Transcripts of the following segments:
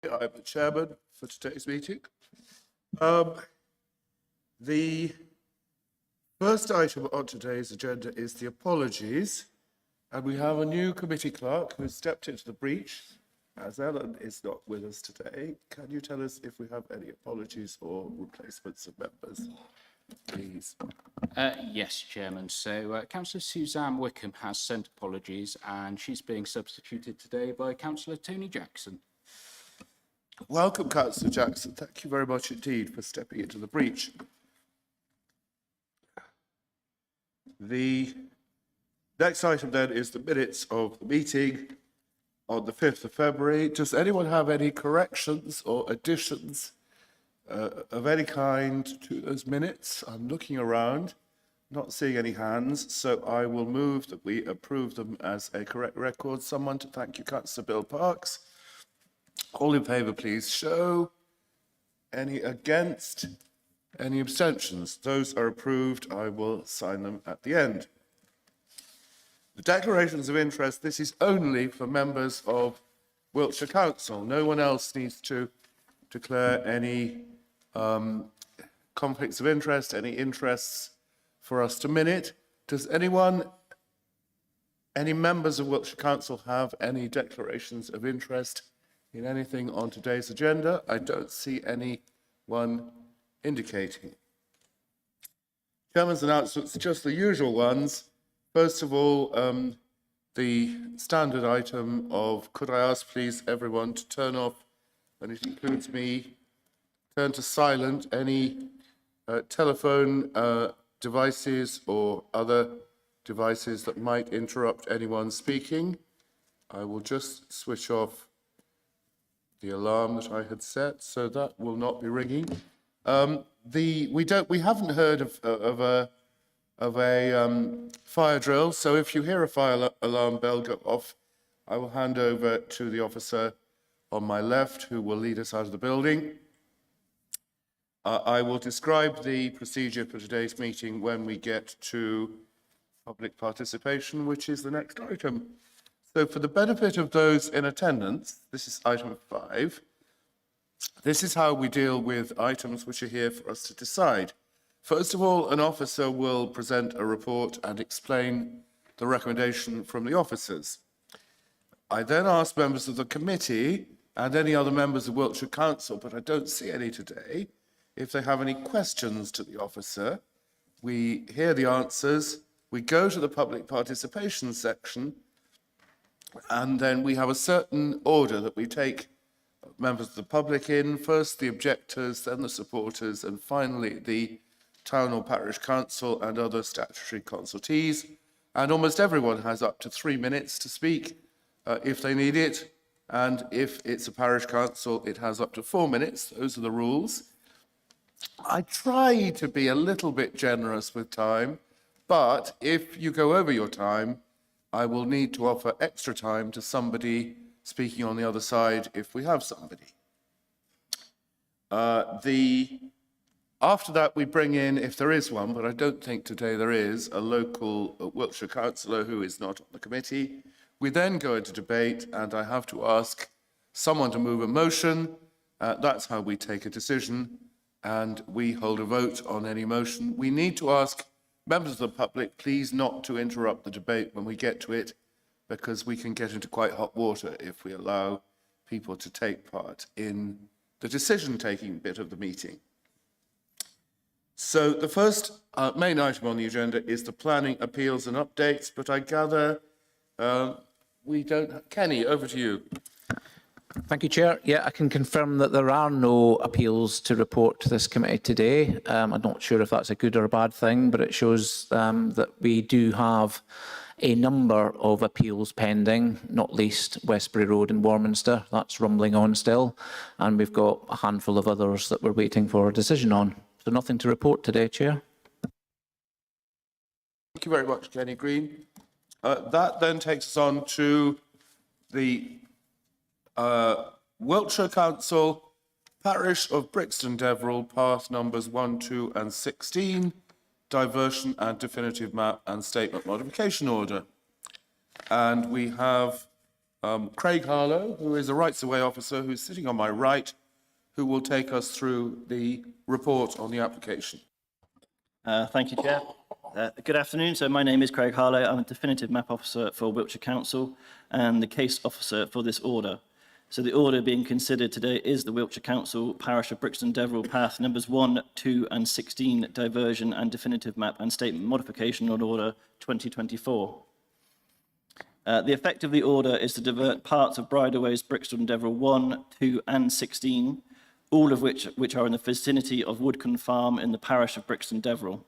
I'm the chairman for today's meeting. The first item on today's agenda is the apologies, and we have a new committee clerk who stepped into the breach, as Ellen is not with us today. Can you tell us if we have any apologies or replacements of members, please? Yes, Chairman. So Councillor Suzanne Wickham has sent apologies and she's being substituted today by Councillor Tony Jackson. Welcome, Councillor Jackson. Thank you very much indeed for stepping into the breach. The next item then is the minutes of the meeting on the 5th of February. Does anyone have any corrections or additions of any kind to those minutes? I'm looking around, not seeing any hands, so I will move that we approve them as a correct record. Someone to thank you, Councillor Bill Parks. All in favour, please show. Any against? Any abstentions? Those are approved. I will sign them at the end. The declarations of interest, this is only for members of Wiltshire Council. No one else needs to declare any conflicts of interest, any interests for us to minute. Does anyone, any members of Wiltshire Council have any declarations of interest in anything on today's agenda? I don't see anyone indicating. Chairman's announcements, just the usual ones. First of all, the standard item of could I ask please everyone to turn off, and it includes me, turn to silent any telephone devices or other devices that might interrupt anyone speaking. I will just switch off the alarm that I had set, so that will not be ringing. We haven't heard of a fire drill, so if you hear a fire alarm bell go off, I will hand over to the officer on my left who will lead us out of the building. I will describe the procedure for today's meeting when we get to public participation, which is the next item. So for the benefit of those in attendance, this is item 5. This is how we deal with items which are here for us to decide. First of all, an officer will present a report and explain the recommendation from the officers. I then ask members of the committee and any other members of Wiltshire Council, but I don't see any today, if they have any questions to the officer. We hear the answers, we go to the public participation section, and then we have a certain order that we take members of the public in, first the objectors, then the supporters, and finally the town or parish council and other statutory consultees. And almost everyone has up to 3 minutes to speak if they need it. And if it's a parish council, it has up to 4 minutes. Those are the rules. I try to be a little bit generous with time, but if you go over your time, I will need to offer extra time to somebody speaking on the other side if we have somebody. After that, we bring in, if there is one, but I don't think today there is, a local Wiltshire councillor who is not on the committee. We then go into debate, and I have to ask someone to move a motion. That's how we take a decision, and we hold a vote on any motion. We need to ask members of the public, please not to interrupt the debate when we get to it, because we can get into quite hot water if we allow people to take part in the decision-taking bit of the meeting. So the first main item on the agenda is the planning, appeals and updates, but I gather we don't... Kenny, over to you. Thank you, Chair. Yeah, I can confirm that there are no appeals to report to this committee today. I'm not sure if that's a good or a bad thing, but it shows that we do have a number of appeals pending, not least Westbury Road in Warminster. That's rumbling on still. And we've got a handful of others that we're waiting for a decision on. So nothing to report today, Chair. Thank you very much, Kenny Green. That then takes us on to the Wiltshire Council, Parish of Brixton Deverill, path numbers 1, 2 and 16, diversion and definitive map and statement modification order. And we have Craig Harlow, who is a rights of way officer who's sitting on my right, who will take us through the report on the application. Thank you, Chair. Good afternoon. So my name is Craig Harlow. I'm a definitive map officer for Wiltshire Council and the case officer for this order. So the order being considered today is the Wiltshire Council Parish of Brixton Deverill Path numbers 1, 2 and 16 diversion and definitive map and statement modification on order 2024. The effect of the order is to divert parts of Bridleways, Brixton Deverill 1, 2 and 16, all of which are in the vicinity of Woodcombe Farm in the parish of Brixton Deverill.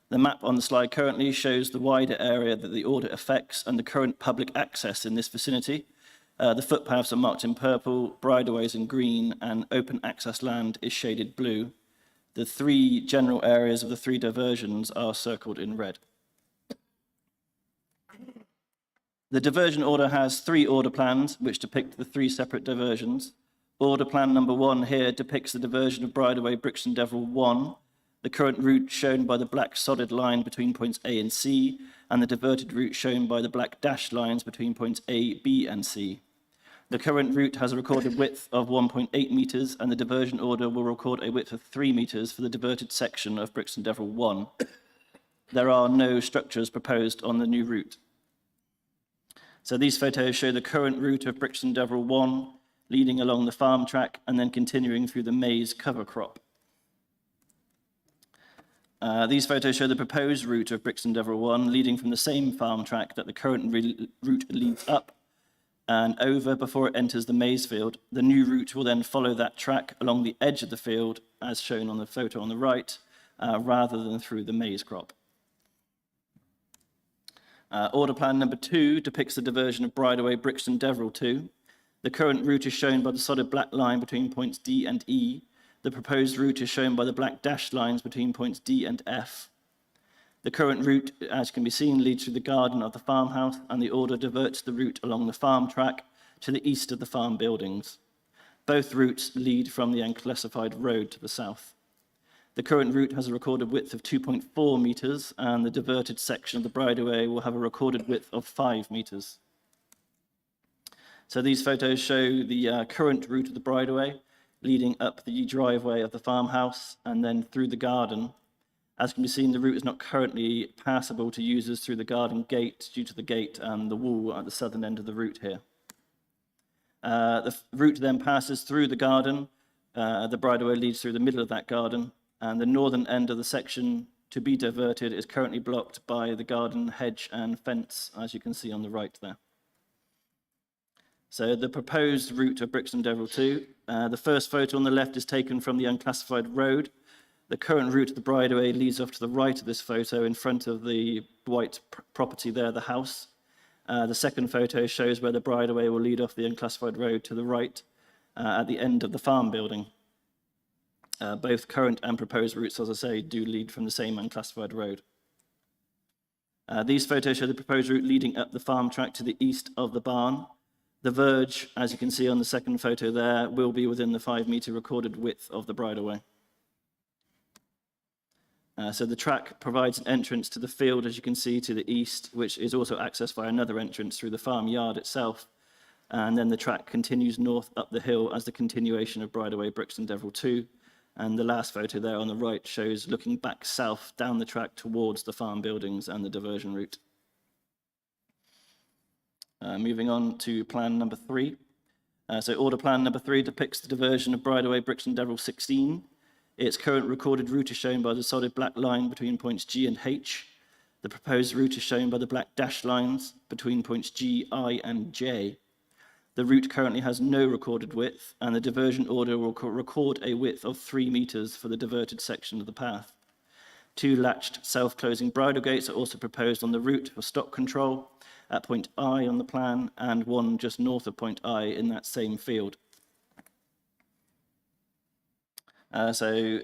The map on the slide currently shows the wider area that the order affects and the current public access in this vicinity. The footpaths are marked in purple, bridleways in green, and open access land is shaded blue. The 3 general areas of the 3 diversions are circled in red. The diversion order has 3 order plans which depict the 3 separate diversions. Order plan number 1 here depicts the diversion of Bridleway Brixton Deverill 1, the current route shown by the black solid line between points A and C, and the diverted route shown by the black dashed lines between points A, B and C. The current route has a recorded width of 1.8 metres, and the diversion order will record a width of 3 metres for the diverted section of Brixton Deverill 1. There are no structures proposed on the new route. So these photos show the current route of Brixton Deverill 1, leading along the farm track and then continuing through the maize cover crop. These photos show the proposed route of Brixton Deverill 1, leading from the same farm track that the current route leads up and over before it enters the maize field. The new route will then follow that track along the edge of the field, as shown on the photo on the right, rather than through the maize crop. Order plan number 2 depicts the diversion of Bridleway Brixton Deverill 2. The current route is shown by the solid black line between points D and E. The proposed route is shown by the black dashed lines between points D and F. The current route, as can be seen, leads through the garden of the farmhouse, and the order diverts the route along the farm track to the east of the farm buildings. Both routes lead from the unclassified road to the south. The current route has a recorded width of 2.4 metres, and the diverted section of the bridleway will have a recorded width of 5 metres. So these photos show the current route of the bridleway, leading up the driveway of the farmhouse and then through the garden. As can be seen, the route is not currently passable to users through the garden gate due to the gate and the wall at the southern end of the route here. The route then passes through the garden. The bridleway leads through the middle of that garden, and the northern end of the section to be diverted is currently blocked by the garden hedge and fence, as you can see on the right there. So the proposed route of Brixton Deverill 2, the first photo on the left is taken from the unclassified road. The current route of the bridleway leads off to the right of this photo in front of the white property there, the house. The second photo shows where the bridleway will lead off the unclassified road to the right at the end of the farm building. Both current and proposed routes, as I say, do lead from the same unclassified road. These photos show the proposed route leading up the farm track to the east of the barn. The verge, as you can see on the second photo there, will be within the 5-metre recorded width of the bridleway. So the track provides an entrance to the field, as you can see, to the east, which is also accessed by another entrance through the farmyard itself. And then the track continues north up the hill as the continuation of Bridleway Brixton Deverill 2. And the last photo there on the right shows looking back south down the track towards the farm buildings and the diversion route. Moving on to plan number 3. So order plan number 3 depicts the diversion of Bridleway Brixton Deverill 16. Its current recorded route is shown by the solid black line between points G and H. The proposed route is shown by the black dashed lines between points G, I and J. The route currently has no recorded width, and the diversion order will record a width of 3 metres for the diverted section of the path. 2 latched self-closing bridle gates are also proposed on the route for stock control at point I on the plan, and one just north of point I in that same field. So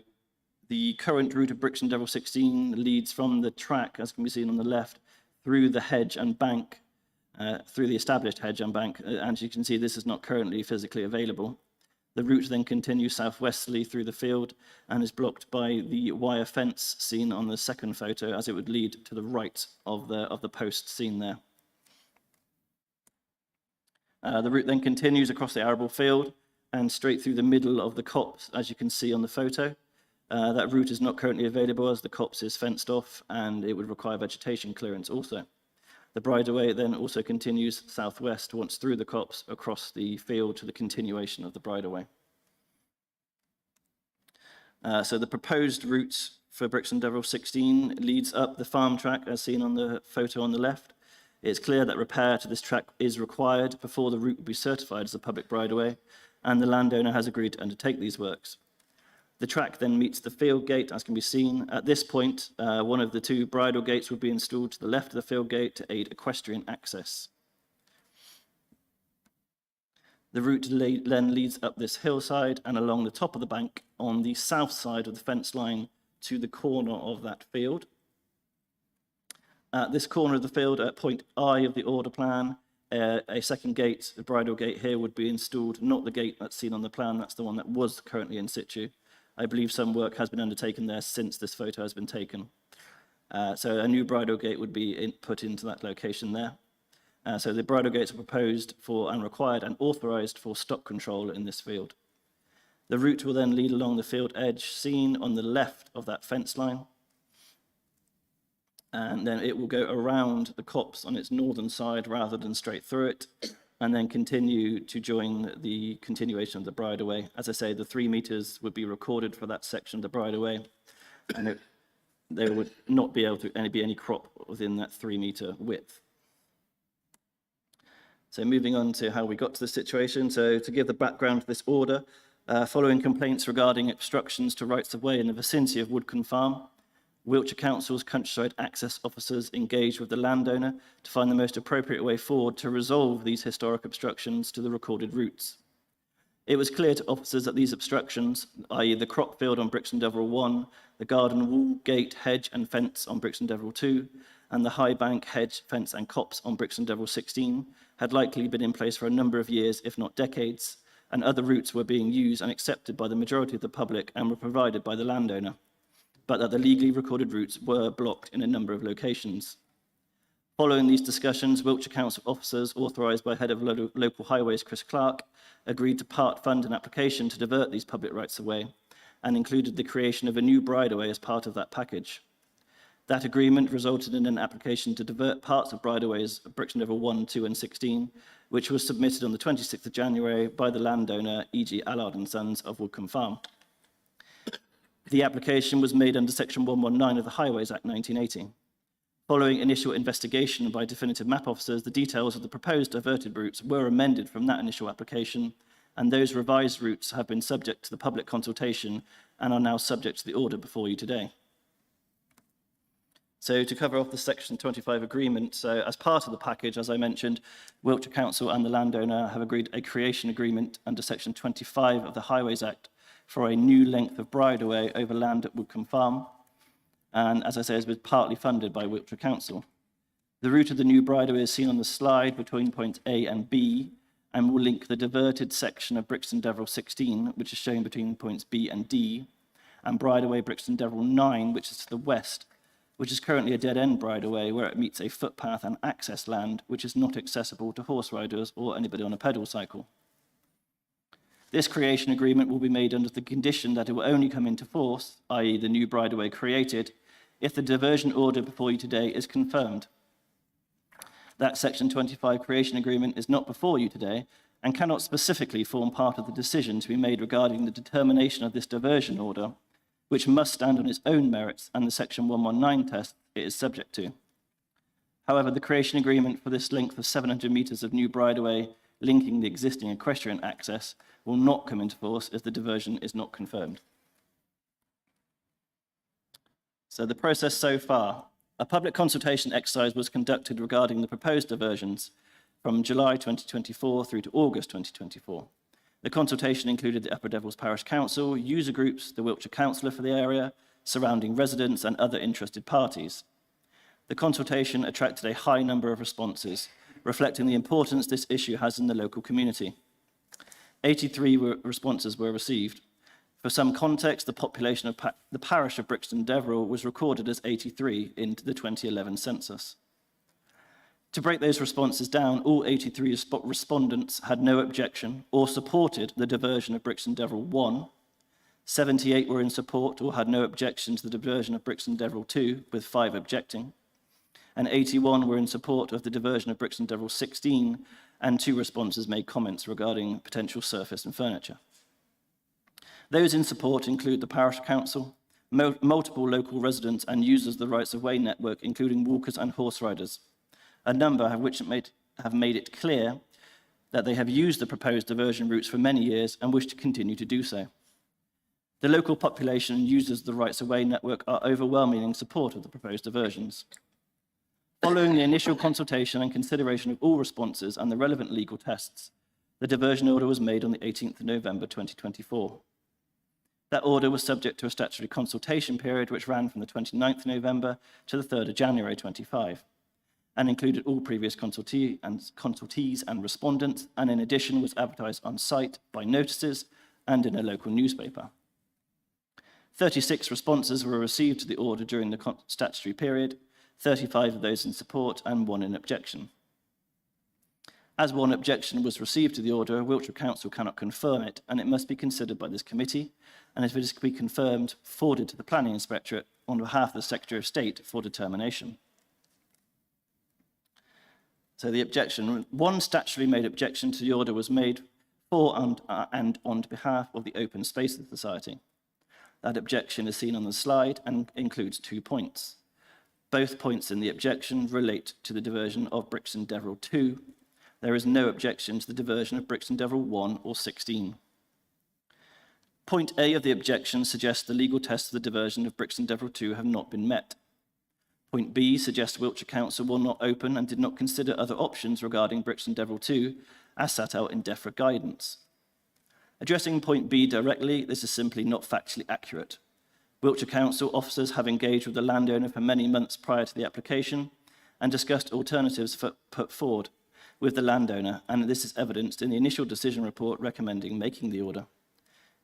the current route of Brixton Deverill 16 leads from the track, as can be seen on the left, through the hedge and bank, through the established hedge and bank. As you can see, this is not currently physically available. The route then continues southwesterly through the field and is blocked by the wire fence seen on the second photo, as it would lead to the right of the post seen there. The route then continues across the arable field and straight through the middle of the copse, as you can see on the photo. That route is not currently available as the copse is fenced off and it would require vegetation clearance also. The bridleway then also continues southwest once through the copse across the field to the continuation of the bridleway. So the proposed route for Brixton Deverill 16 leads up the farm track as seen on the photo on the left. It's clear that repair to this track is required before the route will be certified as a public bridleway, and the landowner has agreed to undertake these works. The track then meets the field gate, as can be seen. At this point, one of the two bridle gates will be installed to the left of the field gate to aid equestrian access. The route then leads up this hillside and along the top of the bank on the south side of the fence line to the corner of that field. At this corner of the field, at point I of the order plan, a second gate, the bridle gate here, would be installed, not the gate that's seen on the plan, that's the one that was currently in situ. I believe some work has been undertaken there since this photo has been taken. So a new bridle gate would be put into that location there. So the bridle gates are proposed for and required and authorised for stock control in this field. The route will then lead along the field edge seen on the left of that fence line. And then it will go around the copse on its northern side rather than straight through it, and then continue to join the continuation of the bridleway. As I say, the 3 meters would be recorded for that section of the bridleway, and there would not be able to be any crop within that 3 meter width. So moving on to how we got to the situation. So to give the background to this order, following complaints regarding obstructions to rights of way in the vicinity of Woodcombe Farm, Wiltshire Council's countryside access officers engaged with the landowner to find the most appropriate way forward to resolve these historic obstructions to the recorded routes. It was clear to officers that these obstructions, i.e. the crop field on Brixton Deverill 1, the garden wall, gate, hedge and fence on Brixton Deverill 2, and the high bank, hedge, fence and copse on Brixton Deverill 16, had likely been in place for a number of years, if not decades, and other routes were being used and accepted by the majority of the public and were provided by the landowner, but that the legally recorded routes were blocked in a number of locations. Following these discussions, Wiltshire Council officers, authorised by Head of Local Highways Chris Clark, agreed to part fund an application to divert these public rights of way, and included the creation of a new bridleway as part of that package. That agreement resulted in an application to divert parts of bridleways of Brixton Deverill 1, 2 and 16, which was submitted on the 26th of January by the landowner E.G. Allard and Sons of Woodcombe Farm. The application was made under Section 119 of the Highways Act 1980. Following initial investigation by definitive map officers, the details of the proposed diverted routes were amended from that initial application, and those revised routes have been subject to the public consultation and are now subject to the order before you today. So to cover off the Section 25 agreement, so as part of the package, as I mentioned, Wiltshire Council and the landowner have agreed a creation agreement under Section 25 of the Highways Act for a new length of bridleway over land at Woodcombe Farm, and as I say, has been partly funded by Wiltshire Council. The route of the new bridleway is seen on the slide between points A and B, and will link the diverted section of Brixton Deverill 16, which is shown between points B and D, and bridleway Brixton Deverill 9, which is to the west, which is currently a dead-end bridleway where it meets a footpath and access land, which is not accessible to horse riders or anybody on a pedal cycle. This creation agreement will be made under the condition that it will only come into force, i.e. the new bridleway created, if the diversion order before you today is confirmed. That Section 25 creation agreement is not before you today and cannot specifically form part of the decision to be made regarding the determination of this diversion order, which must stand on its own merits and the Section 119 test it is subject to. However, the creation agreement for this length of 700 metres of new bridleway linking the existing equestrian access will not come into force if the diversion is not confirmed. So the process so far. A public consultation exercise was conducted regarding the proposed diversions from July 2024 through to August 2024. The consultation included the Upper Devils Parish Council, user groups, the Wiltshire Councillor for the area, surrounding residents and other interested parties. The consultation attracted a high number of responses, reflecting the importance this issue has in the local community. 83 responses were received. For some context, the population of the parish of Brixton Deverill was recorded as 83 in the 2011 census. To break those responses down, all 83 respondents had no objection or supported the diversion of Brixton Deverill 1. 78 were in support or had no objection to the diversion of Brixton Deverill 2, with 5 objecting. And 81 were in support of the diversion of Brixton Deverill 16, and 2 responses made comments regarding potential surface and furniture. Those in support include the Parish Council, multiple local residents and users of the Rights of Way network, including walkers and horse riders, a number of which have made it clear that they have used the proposed diversion routes for many years and wish to continue to do so. The local population and users of the Rights of Way network are overwhelming in support of the proposed diversions. Following the initial consultation and consideration of all responses and the relevant legal tests, the diversion order was made on the 18th of November 2024. That order was subject to a statutory consultation period which ran from the 29th of November to the 3rd of January 25 and included all previous consultees and respondents, and in addition was advertised on site by notices and in a local newspaper. 36 responses were received to the order during the statutory period, 35 of those in support and 1 in objection. As 1 objection was received to the order, Wiltshire Council cannot confirm it, and it must be considered by this committee, and if it is to be confirmed, forwarded to the Planning Inspectorate on behalf of the Secretary of State for determination. So the objection, 1 statutorily made objection to the order was made for and on behalf of the Open Spaces Society. That objection is seen on the slide and includes 2 points. Both points in the objection relate to the diversion of Brixton Deverill 2. There is no objection to the diversion of Brixton Deverill 1 or 16. Point A of the objection suggests the legal tests of the diversion of Brixton Deverill 2 have not been met. Point B suggests Wiltshire Council will not open and did not consider other options regarding Brixton Deverill 2 as set out in DEFRA guidance. Addressing point B directly, this is simply not factually accurate. Wiltshire Council officers have engaged with the landowner for many months prior to the application and discussed alternatives put forward with the landowner, and this is evidenced in the initial decision report recommending making the order.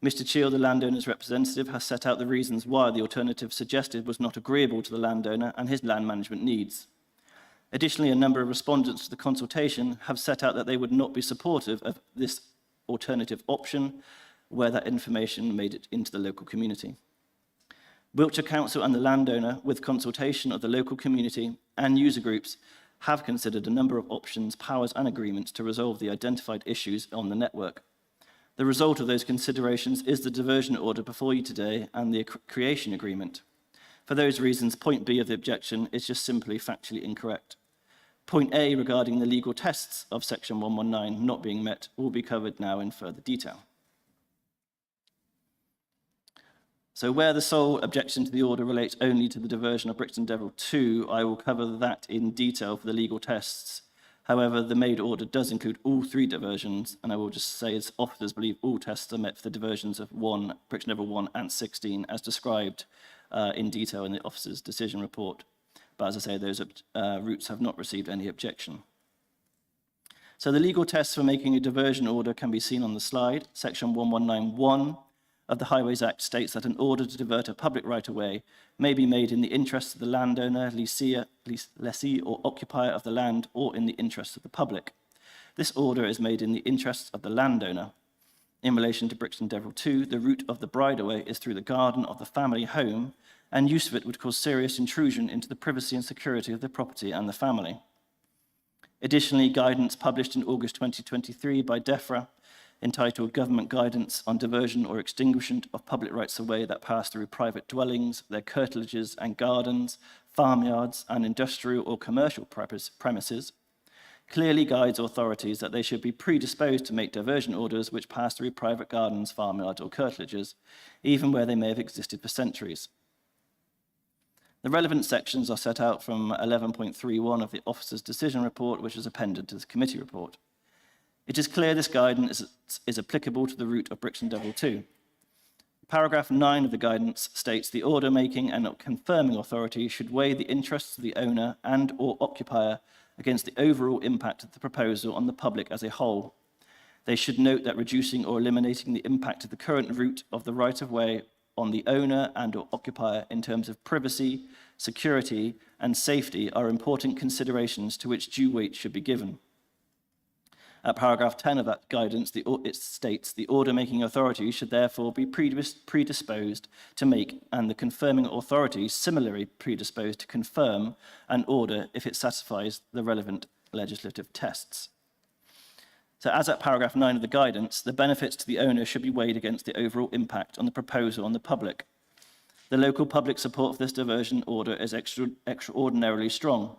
Mr. Cheel, the landowner's representative, has set out the reasons why the alternative suggested was not agreeable to the landowner and his land management needs. Additionally, a number of respondents to the consultation have set out that they would not be supportive of this alternative option where that information made it into the local community. Wiltshire Council and the landowner, with consultation of the local community and user groups, have considered a number of options, powers and agreements to resolve the identified issues on the network. The result of those considerations is the diversion order before you today and the creation agreement. For those reasons, point B of the objection is just simply factually incorrect. Point A regarding the legal tests of section 119 not being met will be covered now in further detail. So where the sole objection to the order relates only to the diversion of Brixton Deverill 2, I will cover that in detail for the legal tests. However, the made order does include all 3 diversions, and I will just say as officers believe all tests are met for the diversions of Brixton Deverill 1 and 16 as described in detail in the officer's decision report. But as I say, those routes have not received any objection. So the legal tests for making a diversion order can be seen on the slide. Section 1191 of the Highways Act states that an order to divert a public right-of-way may be made in the interest of the landowner, lessee or occupier of the land, or in the interest of the public. This order is made in the interest of the landowner. In relation to Brixton Deverill 2, the route of the bridleway is through the garden of the family home, and use of it would cause serious intrusion into the privacy and security of the property and the family. Additionally, guidance published in August 2023 by DEFRA entitled Government Guidance on Diversion or Extinguishment of Public Rights of Way that Pass Through Private Dwellings, Their Curtilages and Gardens, Farmyards and Industrial or Commercial Premises, clearly guides authorities that they should be predisposed to make diversion orders which pass through private gardens, farmyards or curtilages, even where they may have existed for centuries. The relevant sections are set out from 11.31 of the officer's decision report, which is appended to the committee report. It is clear this guidance is applicable to the route of Brixton Deverill 2. Paragraph 9 of the guidance states the order-making and confirming authority should weigh the interests of the owner and or occupier against the overall impact of the proposal on the public as a whole. They should note that reducing or eliminating the impact of the current route of the right-of-way on the owner and or occupier in terms of privacy, security, and safety are important considerations to which due weight should be given. At paragraph 10 of that guidance, it states the order-making authority should therefore be predisposed to make, and the confirming authority similarly predisposed to confirm an order if it satisfies the relevant legislative tests. So as at paragraph 9 of the guidance, the benefits to the owner should be weighed against the overall impact on the proposal on the public. The local public support for this diversion order is extraordinarily strong,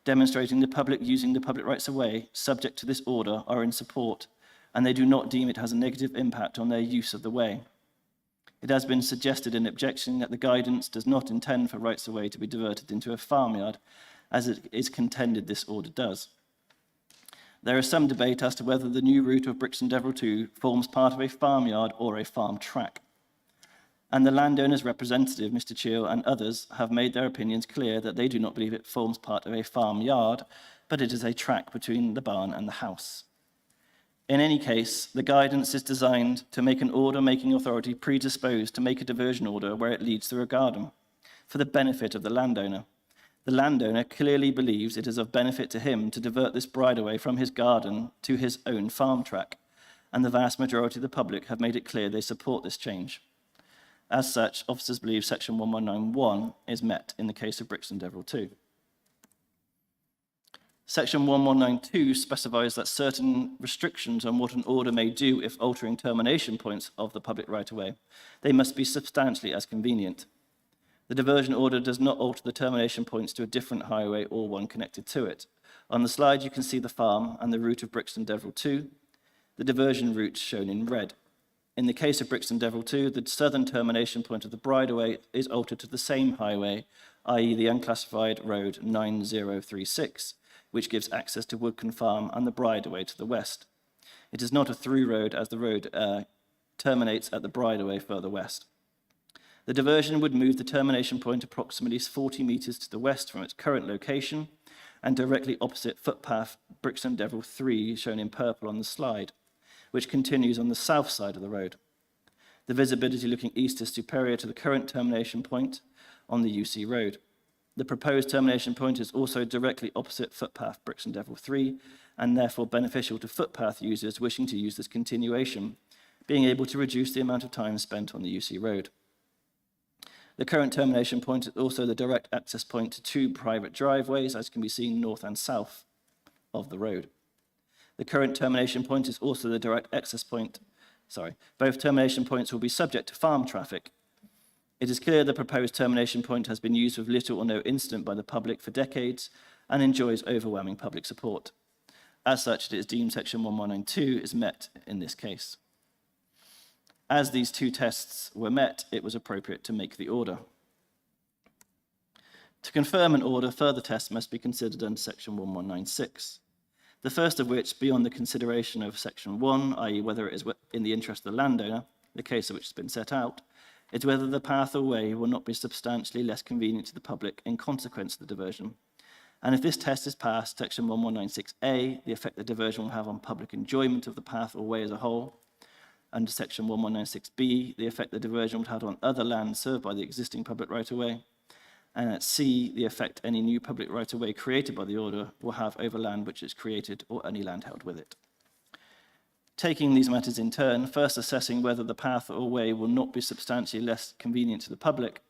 demonstrating the public using the public rights of way subject to this order are in support, and they do not deem it has a negative impact on their use of the way. It has been suggested in objection that the guidance does not intend for rights of way to be diverted into a farmyard, as it is contended this order does. There is some debate as to whether the new route of Brixton Devil 2 forms part of a farmyard or a farm track. And the landowner's representative, Mr. Cheel, and others have made their opinions clear that they do not believe it forms part of a farmyard, but it is a track between the barn and the house. In any case, the guidance is designed to make an order-making authority predisposed to make a diversion order where it leads through a garden, for the benefit of the landowner. The landowner clearly believes it is of benefit to him to divert this bridleway from his garden to his own farm track, and the vast majority of the public have made it clear they support this change. As such, officers believe section 1191 is met in the case of Brixton Devil 2. Section 1192 specifies that certain restrictions on what an order may do if altering termination points of the public right-of-way. They must be substantially as convenient. The diversion order does not alter the termination points to a different highway or one connected to it. On the slide, you can see the farm and the route of Brixton Devil 2, the diversion route shown in red. In the case of Brixton Devil 2, the southern termination point of the bridleway is altered to the same highway, i.e. the unclassified road 9036, which gives access to Woodcombe Farm and the bridleway to the west. It is not a through road as the road terminates at the bridleway further west. The diversion would move the termination point approximately 40 metres to the west from its current location and directly opposite footpath Brixton Devil 3, shown in purple on the slide, which continues on the south side of the road. The visibility looking east is superior to the current termination point on the UC road. The proposed termination point is also directly opposite footpath Brixton Devil 3 and therefore beneficial to footpath users wishing to use this continuation, being able to reduce the amount of time spent on the UC road. The current termination point is also the direct access point to two private driveways, as can be seen north and south of the road. The current termination point is also the direct access point. Both termination points will be subject to farm traffic. It is clear the proposed termination point has been used with little or no incident by the public for decades and enjoys overwhelming public support. As such, it is deemed section 1192 is met in this case. As these two tests were met, it was appropriate to make the order. To confirm an order, further tests must be considered under section 1196. The first of which, beyond the consideration of section 1, i.e. whether it is in the interest of the landowner, the case of which has been set out, is whether the path or way will not be substantially less convenient to the public in consequence of the diversion. And if this test is passed, section 1196A, the effect the diversion will have on public enjoyment of the path or way as a whole. Under section 1196B, the effect the diversion will have on other land served by the existing public right-of-way. And at C, the effect any new public right-of-way created by the order will have over land which is created or any land held with it. Taking these matters in turn, first assessing whether the path or way will not be substantially less convenient to the public,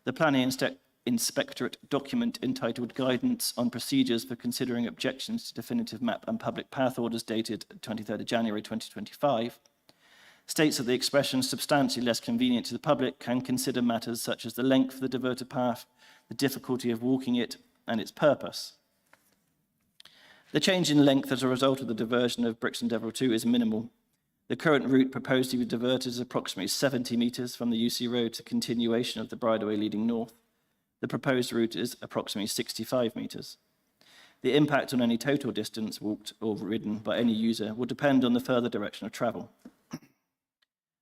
the Planning Inspectorate document entitled Guidance on Procedures for Considering Objections to Definitive Map and Public Path Orders dated 23rd of January 2025, states that the expression substantially less convenient to the public can consider matters such as the length of the diverted path, the difficulty of walking it, and its purpose. The change in length as a result of the diversion of Brixton Devil 2 is minimal. The current route proposed to be diverted is approximately 70 metres from the UC road to continuation of the bridleway leading north. The proposed route is approximately 65 metres. The impact on any total distance walked or ridden by any user will depend on the further direction of travel.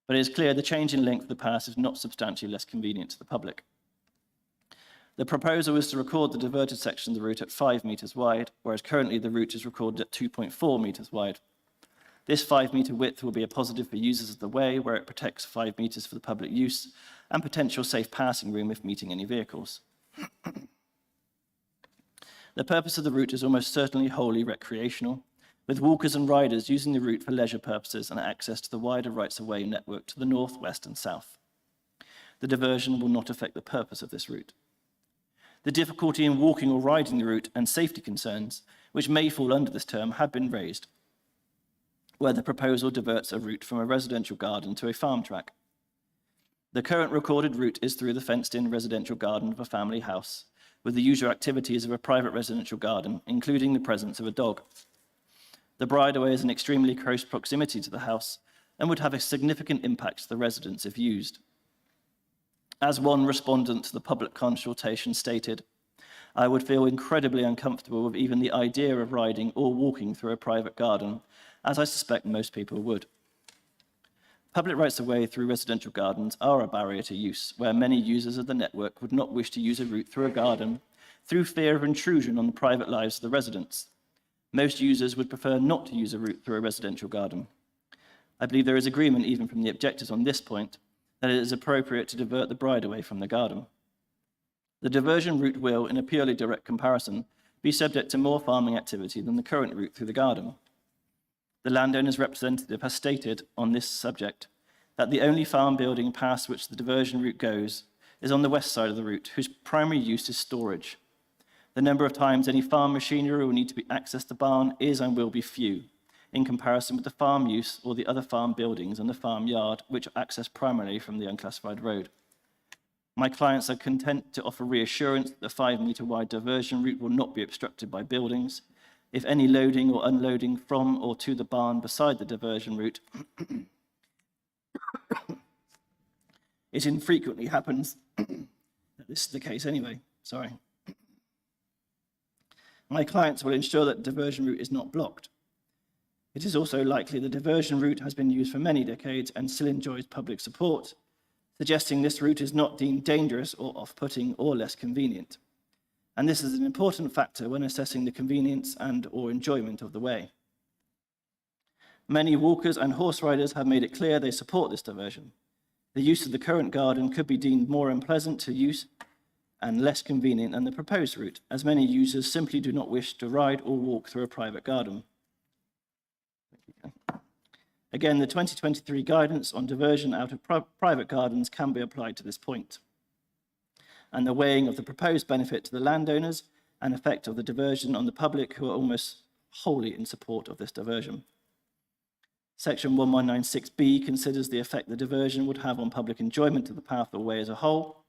But it is clear the change in length of the path is not substantially less convenient to the public. The proposal is to record the diverted section of the route at 5 metres wide, whereas currently the route is recorded at 2.4 metres wide. This 5 metre width will be a positive for users of the way, where it protects 5 metres for the public use and potential safe passing room if meeting any vehicles. The purpose of the route is almost certainly wholly recreational, with walkers and riders using the route for leisure purposes and access to the wider rights-of-way network to the north, west and south. The diversion will not affect the purpose of this route. The difficulty in walking or riding the route and safety concerns, which may fall under this term, have been raised, where the proposal diverts a route from a residential garden to a farm track. The current recorded route is through the fenced-in residential garden of a family house, with the usual activities of a private residential garden, including the presence of a dog. The bridleway is in extremely close proximity to the house and would have a significant impact to the residents if used. As one respondent to the public consultation stated, I would feel incredibly uncomfortable with even the idea of riding or walking through a private garden, as I suspect most people would. Public rights-of-way through residential gardens are a barrier to use, where many users of the network would not wish to use a route through a garden through fear of intrusion on the private lives of the residents. Most users would prefer not to use a route through a residential garden. I believe there is agreement even from the objectors on this point that it is appropriate to divert the bridleway from the garden. The diversion route will, in a purely direct comparison, be subject to more farming activity than the current route through the garden. The landowner's representative has stated on this subject that the only farm building past which the diversion route goes is on the west side of the route, whose primary use is storage. The number of times any farm machinery will need to be accessed the barn is and will be few, in comparison with the farm use or the other farm buildings and the farmyard, which are accessed primarily from the unclassified road. My clients are content to offer reassurance that the 5-metre wide diversion route will not be obstructed by buildings. If any loading or unloading from or to the barn beside the diversion route, it infrequently happens that this is the case anyway, My clients will ensure that the diversion route is not blocked. It is also likely the diversion route has been used for many decades and still enjoys public support, suggesting this route is not deemed dangerous or off-putting or less convenient. And this is an important factor when assessing the convenience and/or enjoyment of the way. Many walkers and horse riders have made it clear they support this diversion. The use of the current garden could be deemed more unpleasant to use and less convenient than the proposed route, as many users simply do not wish to ride or walk through a private garden. Again, the 2023 guidance on diversion out of private gardens can be applied to this point, and the weighing of the proposed benefit to the landowners and effect of the diversion on the public, who are almost wholly in support of this diversion. Section 1196B considers the effect the diversion would have on public enjoyment of the path or way as a whole.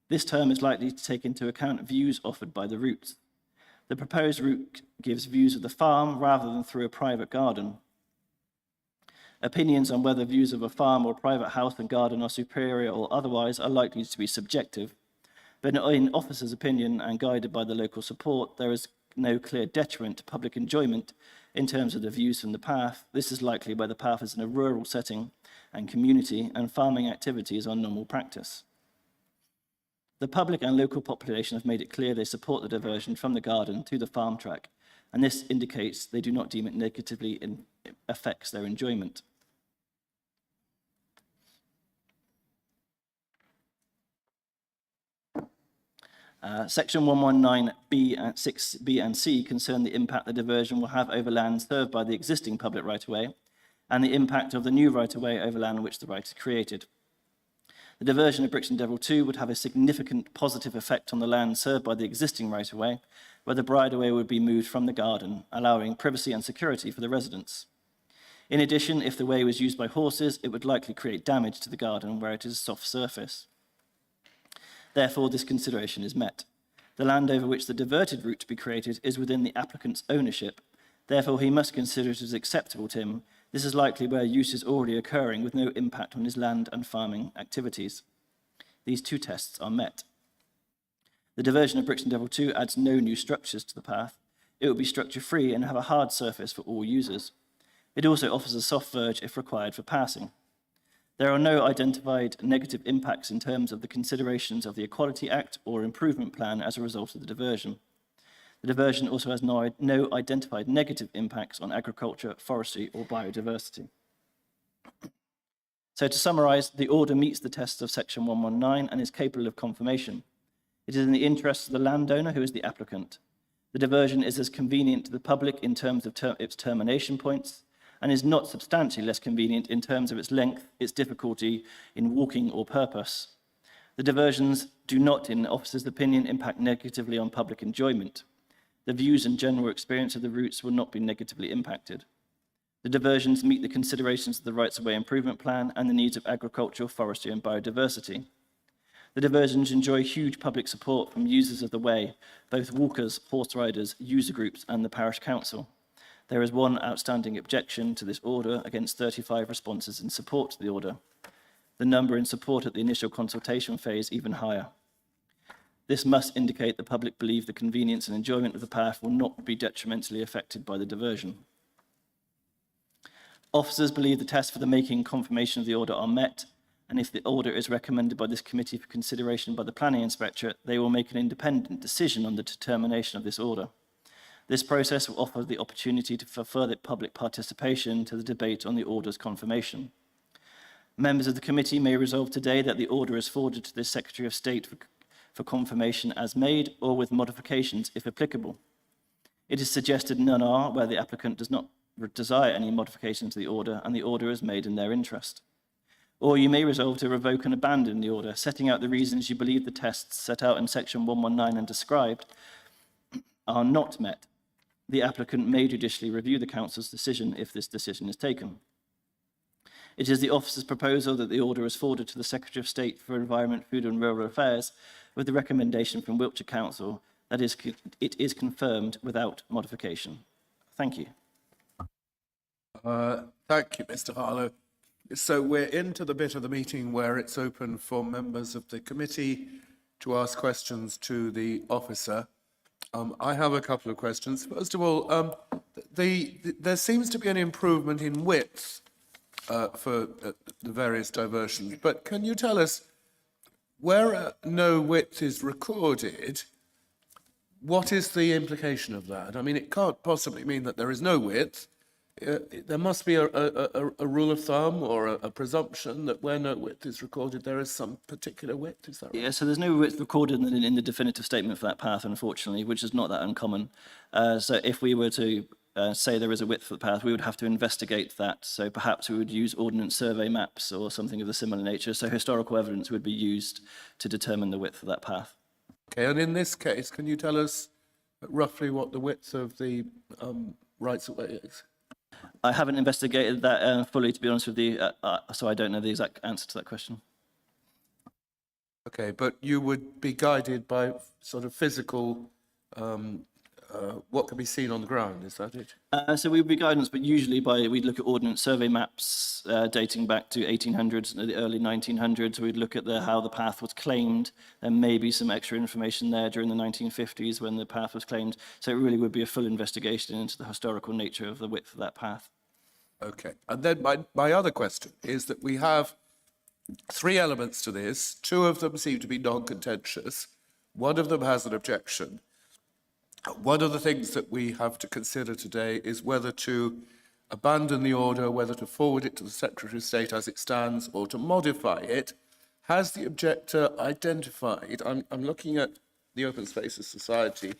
This term is likely to take into account views offered by the route. The proposed route gives views of the farm rather than through a private garden. Opinions on whether views of a farm or private house and garden are superior or otherwise are likely to be subjective, but in officers' opinion and guided by the local support, there is no clear detriment to public enjoyment in terms of the views from the path. This is likely where the path is in a rural setting and community and farming activities are normal practice. The public and local population have made it clear they support the diversion from the garden to the farm track, and this indicates they do not deem it negatively affects their enjoyment. Section 119B and 6B and C concern the impact the diversion will have over land served by the existing public right-of-way and the impact of the new right-of-way over land on which the right is created. The diversion of Brixton Devil 2 would have a significant positive effect on the land served by the existing right-of-way, where the bridleway would be moved from the garden, allowing privacy and security for the residents. In addition, if the way was used by horses, it would likely create damage to the garden where it is a soft surface. Therefore, this consideration is met. The land over which the diverted route to be created is within the applicant's ownership. Therefore, he must consider it as acceptable to him. This is likely where use is already occurring with no impact on his land and farming activities. These two tests are met. The diversion of Brixton Devil 2 adds no new structures to the path. It will be structure-free and have a hard surface for all users. It also offers a soft verge if required for passing. There are no identified negative impacts in terms of the considerations of the Equality Act or Improvement Plan as a result of the diversion. The diversion also has no identified negative impacts on agriculture, forestry, or biodiversity. So to summarise, the order meets the tests of Section 119 and is capable of confirmation. It is in the interest of the landowner, who is the applicant. The diversion is as convenient to the public in terms of its termination points, and is not substantially less convenient in terms of its length, its difficulty in walking or purpose. The diversions do not, in the officer's opinion, impact negatively on public enjoyment. The views and general experience of the routes will not be negatively impacted. The diversions meet the considerations of the Rights of Way Improvement Plan and the needs of agriculture, forestry and biodiversity. The diversions enjoy huge public support from users of the way, both walkers, horse riders, user groups and the parish council. There is one outstanding objection to this order against 35 responses in support to the order. The number in support at the initial consultation phase even higher. This must indicate the public believe the convenience and enjoyment of the path will not be detrimentally affected by the diversion. Officers believe the tests for the making and confirmation of the order are met, and if the order is recommended by this committee for consideration by the planning inspectorate, they will make an independent decision on the determination of this order. This process will offer the opportunity for further public participation to the debate on the order's confirmation. Members of the committee may resolve today that the order is forwarded to the Secretary of State for confirmation as made, or with modifications if applicable. It is suggested none are, where the applicant does not desire any modification to the order and the order is made in their interest. Or you may resolve to revoke and abandon the order, setting out the reasons you believe the tests set out in section 119 and described are not met. The applicant may judicially review the council's decision if this decision is taken. It is the officer's proposal that the order is forwarded to the Secretary of State for Environment, Food and Rural Affairs with the recommendation from Wiltshire Council that it is confirmed without modification. Thank you. Thank you, Mr. Harlow. So we're into the bit of the meeting where it's open for members of the committee to ask questions to the officer. I have a couple of questions. First of all, there seems to be an improvement in width for the various diversions, but can you tell us where no width is recorded, what is the implication of that? I mean, it can't possibly mean that there is no width. There must be a rule of thumb or a presumption that where no width is recorded, there is some particular width. Is that right? Yeah, so there's no width recorded in the definitive statement for that path, unfortunately, which is not that uncommon. So if we were to say there is a width for the path, we would have to investigate that. So perhaps we would use ordnance survey maps or something of a similar nature. So historical evidence would be used to determine the width of that path. Okay, and in this case, can you tell us roughly what the width of the rights of way is? I haven't investigated that fully, to be honest with you, so I don't know the exact answer to that question. Okay, but you would be guided by sort of physical, what can be seen on the ground, is that it? So we would be guidance, but usually we'd look at ordnance survey maps dating back to 1800s, the early 1900s. We'd look at how the path was claimed. There may be some extra information there during the 1950s when the path was claimed. So it really would be a full investigation into the historical nature of the width of that path. Okay, and then my other question is that we have three elements to this. Two of them seem to be non-contentious. One of them has an objection. One of the things that we have to consider today is whether to abandon the order, whether to forward it to the Secretary of State as it stands, or to modify it. Has the objector identified? I'm looking at the Open Spaces Society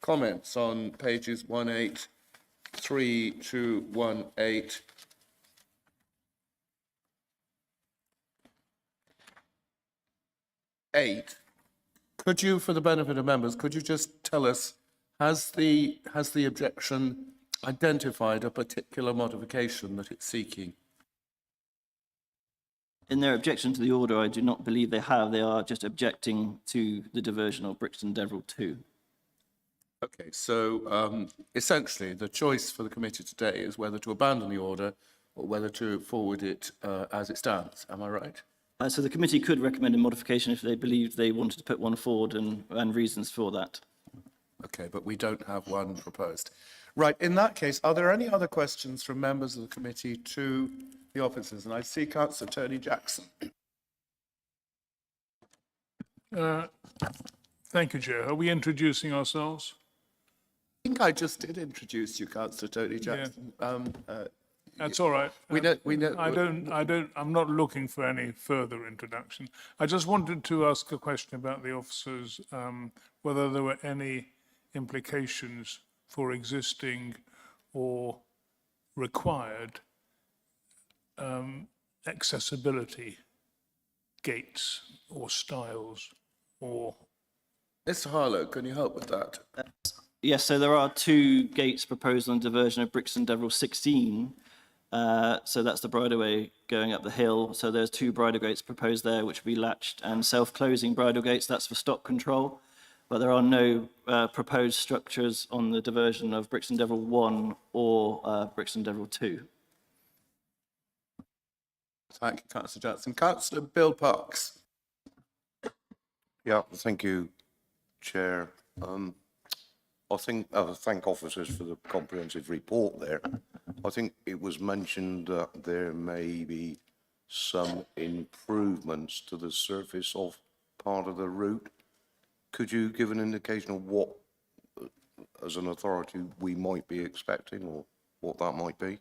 comments on pages 183 to 188. Could you, for the benefit of members, could you just tell us, has the objection identified a particular modification that it's seeking? In their objection to the order, I do not believe they have. They are just objecting to the diversion of Brixton Deverill 2. Okay, so essentially the choice for the committee today is whether to abandon the order or whether to forward it as it stands. Am I right? So the committee could recommend a modification if they believed they wanted to put one forward and reasons for that. Okay, but we don't have one proposed. Right, in that case, are there any other questions from members of the committee to the officers? And I see Councillor Tony Jackson. Thank you, Chair. Are we introducing ourselves? I think I just did introduce you, Councillor Tony Jackson. That's all right. We don't, I'm not looking for any further introduction. I just wanted to ask a question about the officers, whether there were any implications for existing or required accessibility gates or styles or... Mr. Harlow, can you help with that? Yes, so there are 2 gates proposed on diversion of Brixton Deverill 16. So that's the bridleway going up the hill. So there's 2 bridle gates proposed there, which will be latched and self-closing bridle gates. That's for stock control. But there are no proposed structures on the diversion of Brixton Deverill 1 or Brixton Deverill 2. Thank you, Councillor Jackson. Councillor Bill Parks. Yeah, thank you, Chair. I thank officers for the comprehensive report there. I think it was mentioned that there may be some improvements to the surface of part of the route. Could you give an indication of what, as an authority, we might be expecting or what that might be?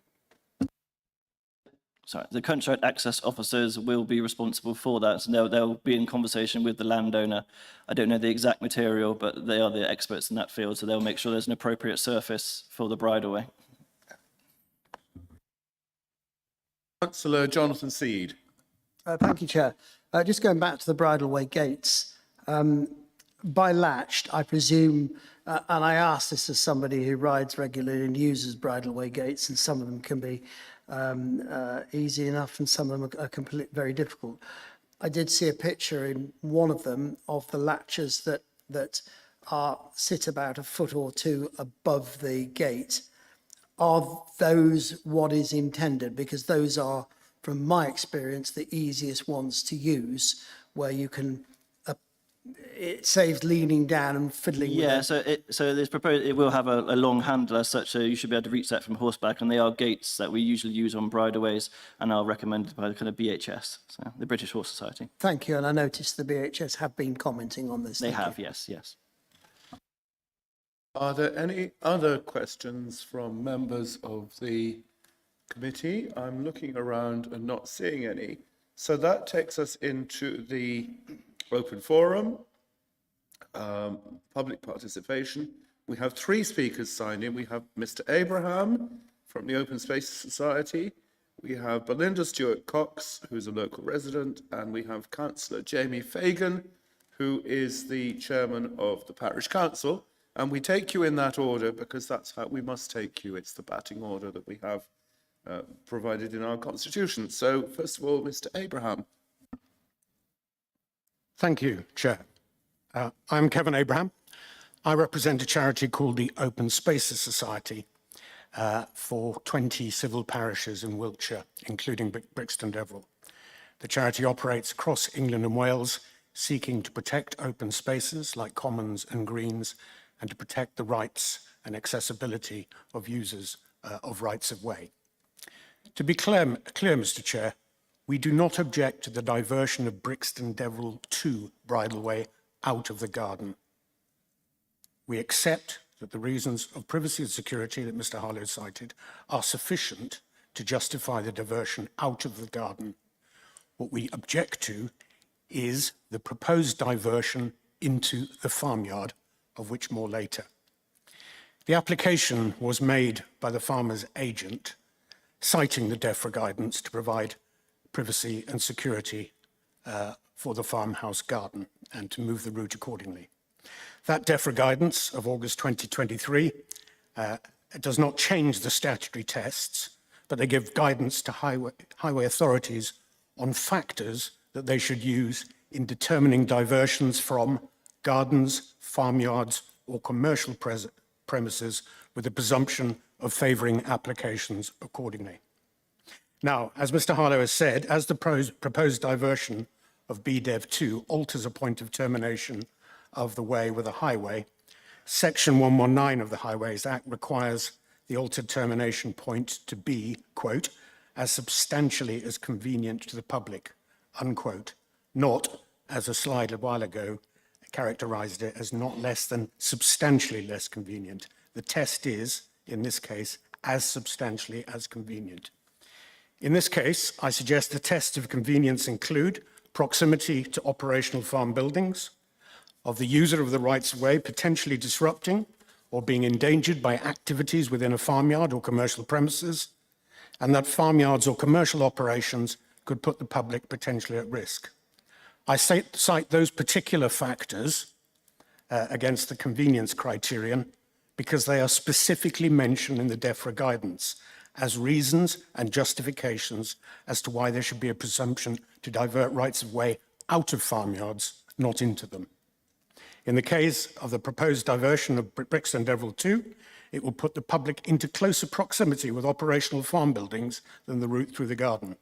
Sorry, the country road access officers will be responsible for that. So they'll be in conversation with the landowner. I don't know the exact material, but they are the experts in that field, so they'll make sure there's an appropriate surface for the bridleway. Councillor Jonathan Seed. Thank you, Chair. Just going back to the bridleway gates, by latched, I presume, and I ask this as somebody who rides regularly and uses bridleway gates, and some of them can be easy enough and some of them are very difficult. I did see a picture in one of them of the latches that sit about a foot or 2 above the gate. Are those what is intended? Because those are, from my experience, the easiest ones to use, where you can, it saves leaning down and fiddling with it. So there's proposed, it will have a long handle as such, so you should be able to reach that from horseback, and they are gates that we usually use on bridleways and are recommended by the kind of BHS, so the British Horse Society. Thank you, and I noticed the BHS have been commenting on this. They Thank have, you. yes. Are there any other questions from members of the committee? I'm looking around and not seeing any. So that takes us into the open forum, public participation. We have 3 speakers signed in. We have Mr. Abraham from the Open Spaces Society. We have Belinda Stewart-Cox, who's a local resident, and we have Councillor Jamie Fagan, who is the chairman of the parish council. And we take you in that order because that's how we must take you. It's the batting order that we have provided in our constitution. So first of all, Mr. Abraham. Thank you, Chair. I'm Kevin Abraham. I represent a charity called the Open Spaces Society for 20 civil parishes in Wiltshire, including Brixton Deverill. The charity operates across England and Wales, seeking to protect open spaces like commons and greens, and to protect the rights and accessibility of users of rights of way. To be clear, Mr. Chair, we do not object to the diversion of Brixton Deverill 2 bridleway out of the garden. We accept that the reasons of privacy and security that Mr. Harlow cited are sufficient to justify the diversion out of the garden. What we object to is the proposed diversion into the farmyard, of which more later. The application was made by the farmer's agent, citing the DEFRA guidance to provide privacy and security for the farmhouse garden and to move the route accordingly. That DEFRA guidance of August 2023 does not change the statutory tests, but they give guidance to highway authorities on factors that they should use in determining diversions from gardens, farmyards, or commercial premises with the presumption of favouring applications accordingly. Now, as Mr. Harlow has said, as the proposed diversion of BDEV 2 alters a point of termination of the way with a highway, Section 119 of the Highways Act requires the altered termination point to be, quote, as substantially as convenient to the public, unquote, not, as a slide a while ago characterised it, as not less than substantially less convenient. The test is, in this case, as substantially as convenient. In this case, I suggest the tests of convenience include proximity to operational farm buildings, of the user of the rights of way potentially disrupting or being endangered by activities within a farmyard or commercial premises, and that farmyards or commercial operations could put the public potentially at risk. I cite those particular factors against the convenience criterion because they are specifically mentioned in the DEFRA guidance as reasons and justifications as to why there should be a presumption to divert rights of way out of farmyards, not into them. In the case of the proposed diversion of Brixton Deverill 2, it will put the public into closer proximity with operational farm buildings than the route through the garden.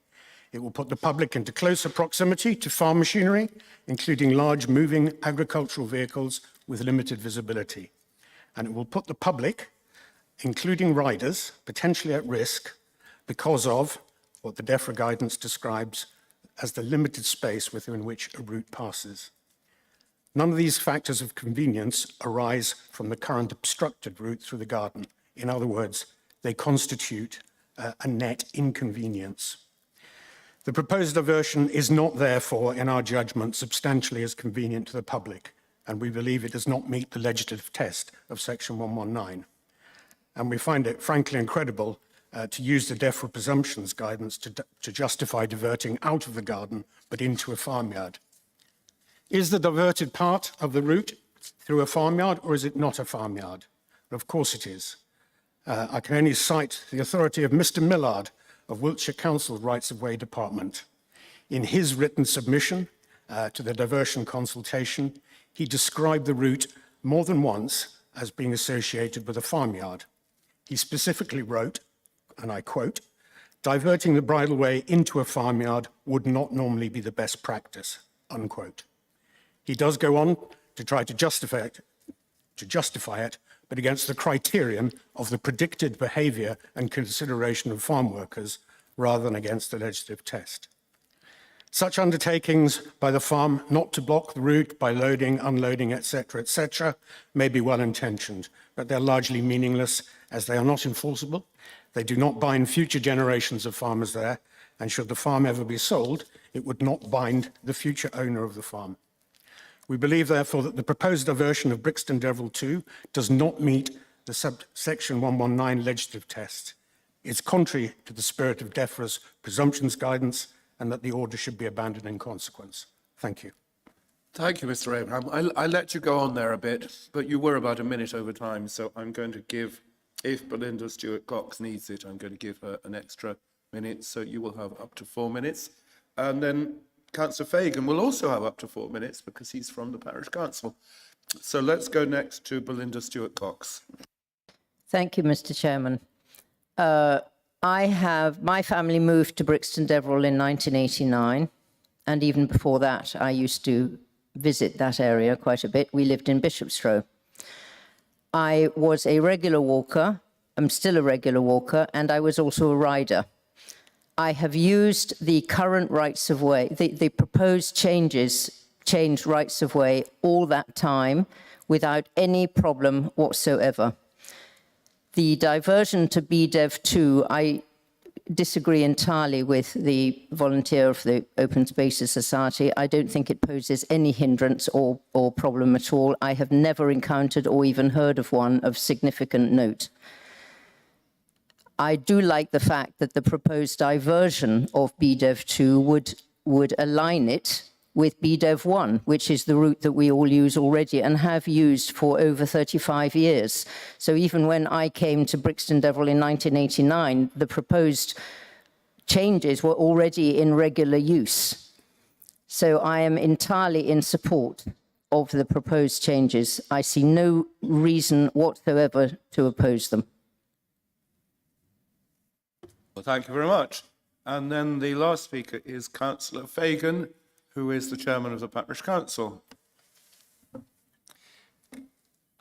It will put the public into closer proximity to farm machinery, including large moving agricultural vehicles with limited visibility. And it will put the public, including riders, potentially at risk because of what the DEFRA guidance describes as the limited space within which a route passes. None of these factors of convenience arise from the current obstructed route through the garden. In other words, they constitute a net inconvenience. The proposed diversion is not, therefore, in our judgment, substantially as convenient to the public, and we believe it does not meet the legislative test of Section 119. And we find it, frankly, incredible to use the DEFRA presumptions guidance to justify diverting out of the garden, but into a farmyard. Is the diverted part of the route through a farmyard, or is it not a farmyard? Well, of course it is. I can only cite the authority of Mr. Millard of Wiltshire Council Rights of Way Department. In his written submission to the diversion consultation, he described the route more than once as being associated with a farmyard. He specifically wrote, and I quote, "Diverting the bridleway into a farmyard would not normally be the best practice," unquote. He does go on to try to justify it, but against the criterion of the predicted behavior and consideration of farm workers rather than against the legislative test. Such undertakings by the farm not to block the route by loading, unloading, etc., may be well-intentioned, but they're largely meaningless as they are not enforceable. They do not bind future generations of farmers there, and should the farm ever be sold, it would not bind the future owner of the farm. We believe, therefore, that the proposed diversion of Brixton Deverill 2 does not meet the Section 119 legislative test. It's contrary to the spirit of DEFRA's presumptions guidance, and that the order should be abandoned in consequence. Thank you. Thank you, Mr. Abraham. I let you go on there a bit, but you were about a minute over time, so I'm going to give, if Belinda Stewart-Cox needs it, I'm going to give her an extra minute, so you will have up to 4 minutes. And then Councillor Fagan will also have up to 4 minutes because he's from the Parish Council. So let's go next to Belinda Stewart-Cox. Thank you, Mr. Chairman. My family moved to Brixton Deverill in 1989, and even before that, I used to visit that area quite a bit. We lived in Bishopstrow. I was a regular walker, I'm still a regular walker, and I was also a rider. I have used the current rights of way, the proposed changed rights of way all that time without any problem whatsoever. The diversion to BDEV 2, I disagree entirely with the volunteer of the Open Spaces Society. I don't think it poses any hindrance or problem at all. I have never encountered or even heard of one of significant note. I do like the fact that the proposed diversion of BDEV 2 would align it with BDEV 1, which is the route that we all use already and have used for over 35 years. So even when I came to Brixton Deverill in 1989, the proposed changes were already in regular use. So I am entirely in support of the proposed changes. I see no reason whatsoever to oppose them. Well, thank you very much. And then the last speaker is Councillor Fagan, who is the chairman of the Parish Council.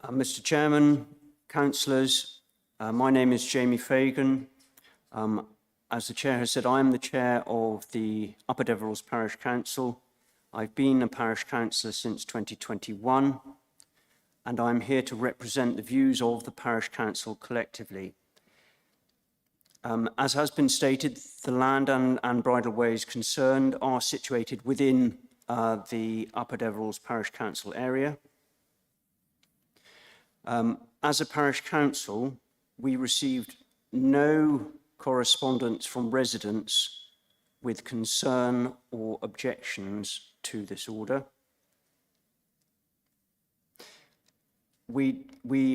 Mr. Chairman, councillors, my name is Jamie Fagan. As the chair has said, I am the chair of the Upper Deverell's Parish Council. I've been a parish councillor since 2021, and I'm here to represent the views of the Parish Council collectively. As has been stated, the land and bridleways concerned are situated within the Upper Deverels Parish Council area. As a parish council, we received no correspondence from residents with concern or objections to this order. We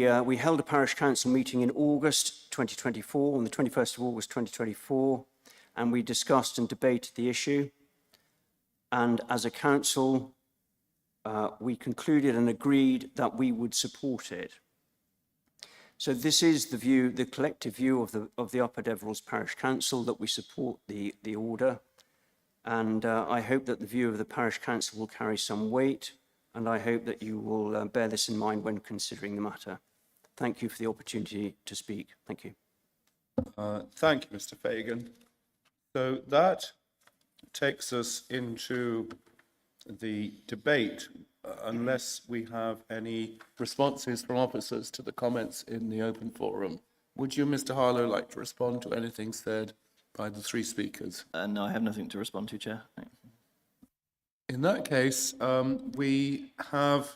held a parish council meeting in August 2024, on the 21st of August 2024, and we discussed and debated the issue. And as a council, we concluded and agreed that we would support it. So this is the view, the collective view of the Upper Deverels Parish Council, that we support the order. And I hope that the view of the Parish Council will carry some weight, and I hope that you will bear this in mind when considering the matter. Thank you for the opportunity to speak. Thank you. Thank you, Mr. Fagan. So that takes us into the debate, unless we have any responses from officers to the comments in the open forum. Would you, Mr. Harlow, like to respond to anything said by the three speakers? No, I have nothing to respond to, Chair. Thanks. In that case, we have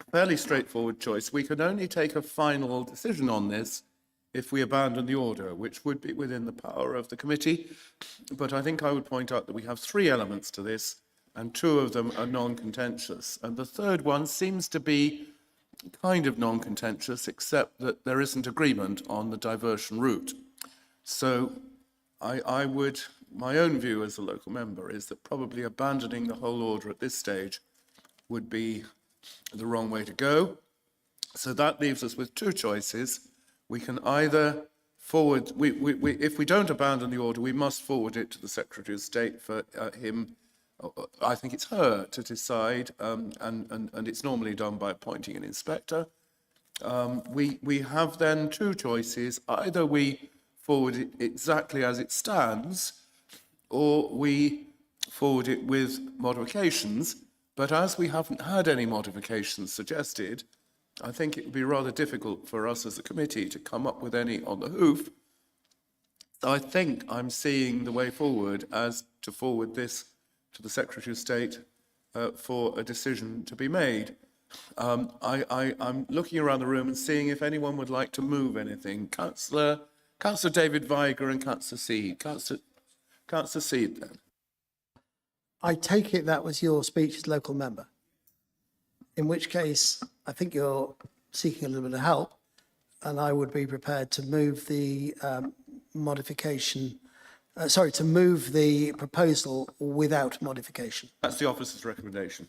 a fairly straightforward choice. We can only take a final decision on this if we abandon the order, which would be within the power of the committee. But I think I would point out that we have three elements to this, and two of them are non-contentious. And the third one seems to be kind of non-contentious, except that there isn't agreement on the diversion route. So my own view as a local member is that probably abandoning the whole order at this stage would be the wrong way to go. So that leaves us with two choices. We can either forward, if we don't abandon the order, we must forward it to the Secretary of State for him, I think it's her, to decide, and it's normally done by appointing an inspector. We have then two choices. Either we forward it exactly as it stands, or we forward it with modifications. But as we haven't had any modifications suggested, I think it would be rather difficult for us as a committee to come up with any on the hoof. So I think I'm seeing the way forward as to forward this to the Secretary of State for a decision to be made. I'm looking around the room and seeing if anyone would like to move anything. Councillor David Viger and Councillor Seed. Councillor Seed, then. I take it that was your speech as local member, in which case I think you're seeking a little bit of help, and I would be prepared to move the to move the proposal without modification. That's the officer's recommendation.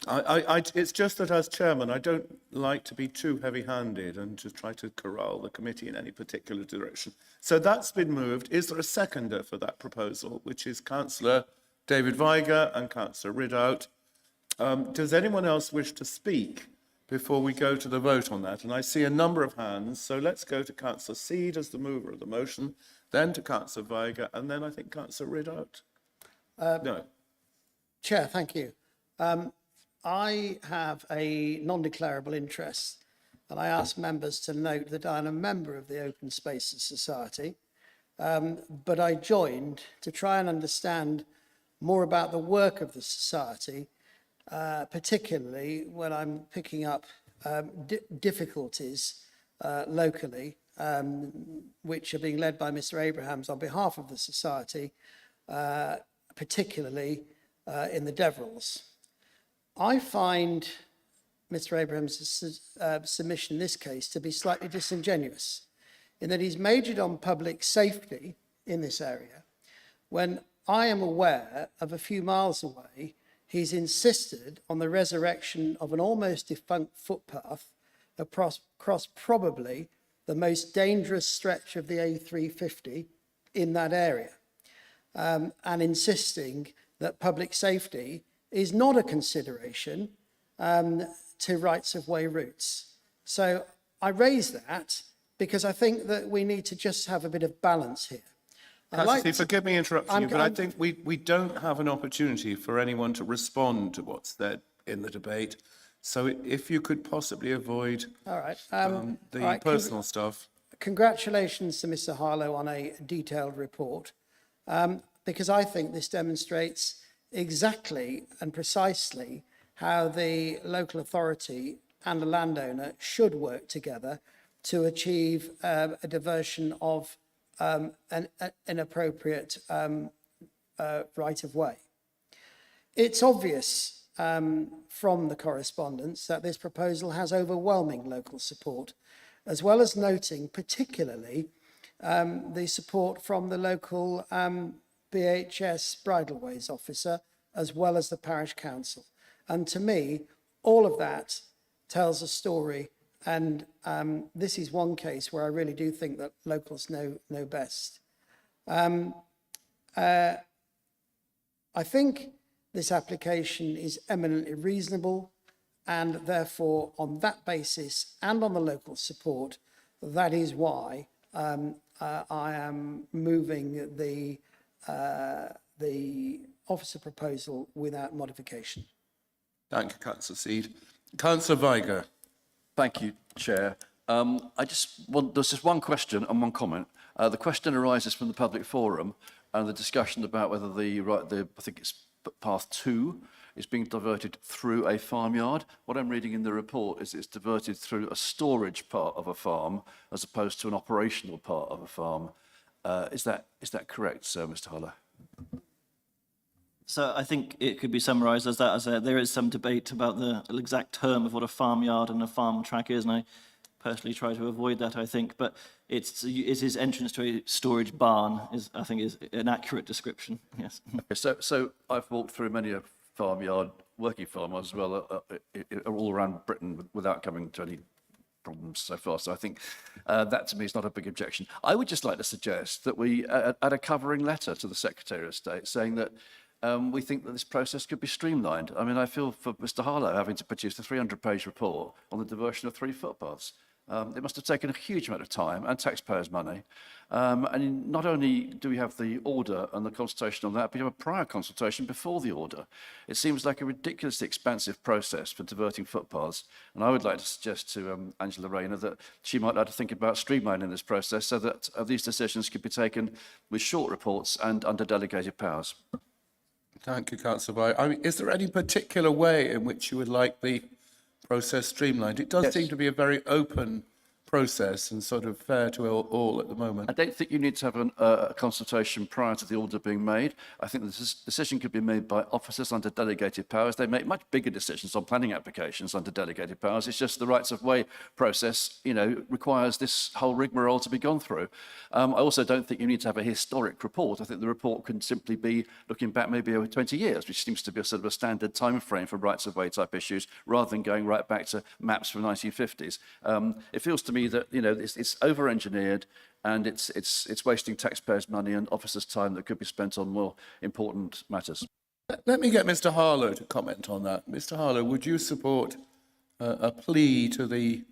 It's just that as chairman, I don't like to be too heavy-handed and to try to corral the committee in any particular direction. So that's been moved. Is there a seconder for that proposal, which is Councillor David Viger and Councillor Ridout? Does anyone else wish to speak before we go to the vote on that? And I see a number of hands, so let's go to Councillor Seed as the mover of the motion, then to Councillor Viger, and then I think Councillor Ridout. No. Chair, thank you. I have a non-declarable interest, and I ask members to note that I'm a member of the Open Spaces Society, but I joined to try and understand more about the work of the society, particularly when I'm picking up difficulties locally, which are being led by Mr. Abrahams on behalf of the society, particularly in the Deverels. I find Mr. Abrahams' submission in this case to be slightly disingenuous, in that he's majored on public safety in this area, when I am aware of a few miles away, he's insisted on the resurrection of an almost defunct footpath across probably the most dangerous stretch of the A350 in that area, and insisting that public safety is not a consideration to rights-of-way routes. So I raise that because I think that we need to just have a bit of balance here. Forgive me interrupting you, but I think we don't have an opportunity for anyone to respond to what's said in the debate. So if you could possibly avoid the personal stuff. congratulations to Mr. Harlow on a detailed report, because I think this demonstrates exactly and precisely how the local authority and the landowner should work together to achieve a diversion of an inappropriate right of way. It's obvious from the correspondence that this proposal has overwhelming local support, as well as noting particularly the support from the local BHS Bridleways officer, as well as the parish council. And to me, all of that tells a story. And this is one case where I really do think that locals know best. I think this application is eminently reasonable, and therefore on that basis and on the local support, that is why I am moving the officer proposal without modification. Thank you, Councillor Seed. Councillor Viger. Thank you, Chair. There's just one question and one comment. The question arises from the public forum and the discussion about whether I think it's path 2 is being diverted through a farmyard. What I'm reading in the report is it's diverted through a storage part of a farm as opposed to an operational part of a farm. Is that correct, sir, Mr. Harlow? So I think it could be summarised as that, there is some debate about the exact term of what a farmyard and a farm track is, and I personally try to avoid that, I think. But it is entrance to a storage barn, I think is an accurate description, yes. So I've walked through many a farmyard, working farmyards as well, all around Britain without coming to any problems so far. So I think that to me is not a big objection. I would just like to suggest that we add a covering letter to the Secretary of State saying that we think that this process could be streamlined. I mean, I feel for Mr. Harlow having to produce a 300-page report on the diversion of 3 footpaths. It must have taken a huge amount of time and taxpayers' money. And not only do we have the order and the consultation on that, but we have a prior consultation before the order. It seems like a ridiculously expansive process for diverting footpaths. And I would like to suggest to Angela Rayner that she might like to think about streamlining this process so that these decisions could be taken with short reports and under delegated powers. Thank you, Councillor Viger. I mean, is there any particular way in which you would like the process streamlined? It does seem to be a very open process and sort of fair to all at the moment. I don't think you need to have a consultation prior to the order being made. I think this decision could be made by officers under delegated powers. They make much bigger decisions on planning applications under delegated powers. It's just the rights of way process, requires this whole rigmarole to be gone through. I also don't think you need to have a historic report. I think the report can simply be looking back maybe over 20 years, which seems to be a sort of a standard time frame for rights of way type issues, rather than going right back to maps from the 1950s. It feels to me that it's over-engineered and it's wasting taxpayers' money and officers' time that could be spent on more important matters. Let me get Mr. Harlow to comment on that. Mr. Harlow, would you support a plea to the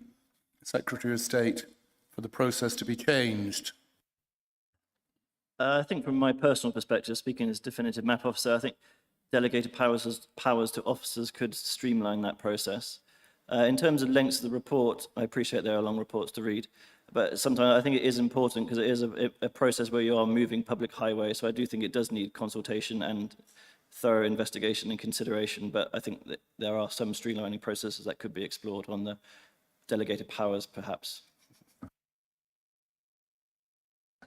Secretary of State for the process to be changed? I think from my personal perspective, speaking as definitive map officer, I think delegated powers to officers could streamline that process. In terms of lengths of the report, I appreciate there are long reports to read, but sometimes I think it is important because it is a process where you are moving public highway, so I do think it does need consultation and thorough investigation and consideration, but I think that there are some streamlining processes that could be explored on the delegated powers, perhaps.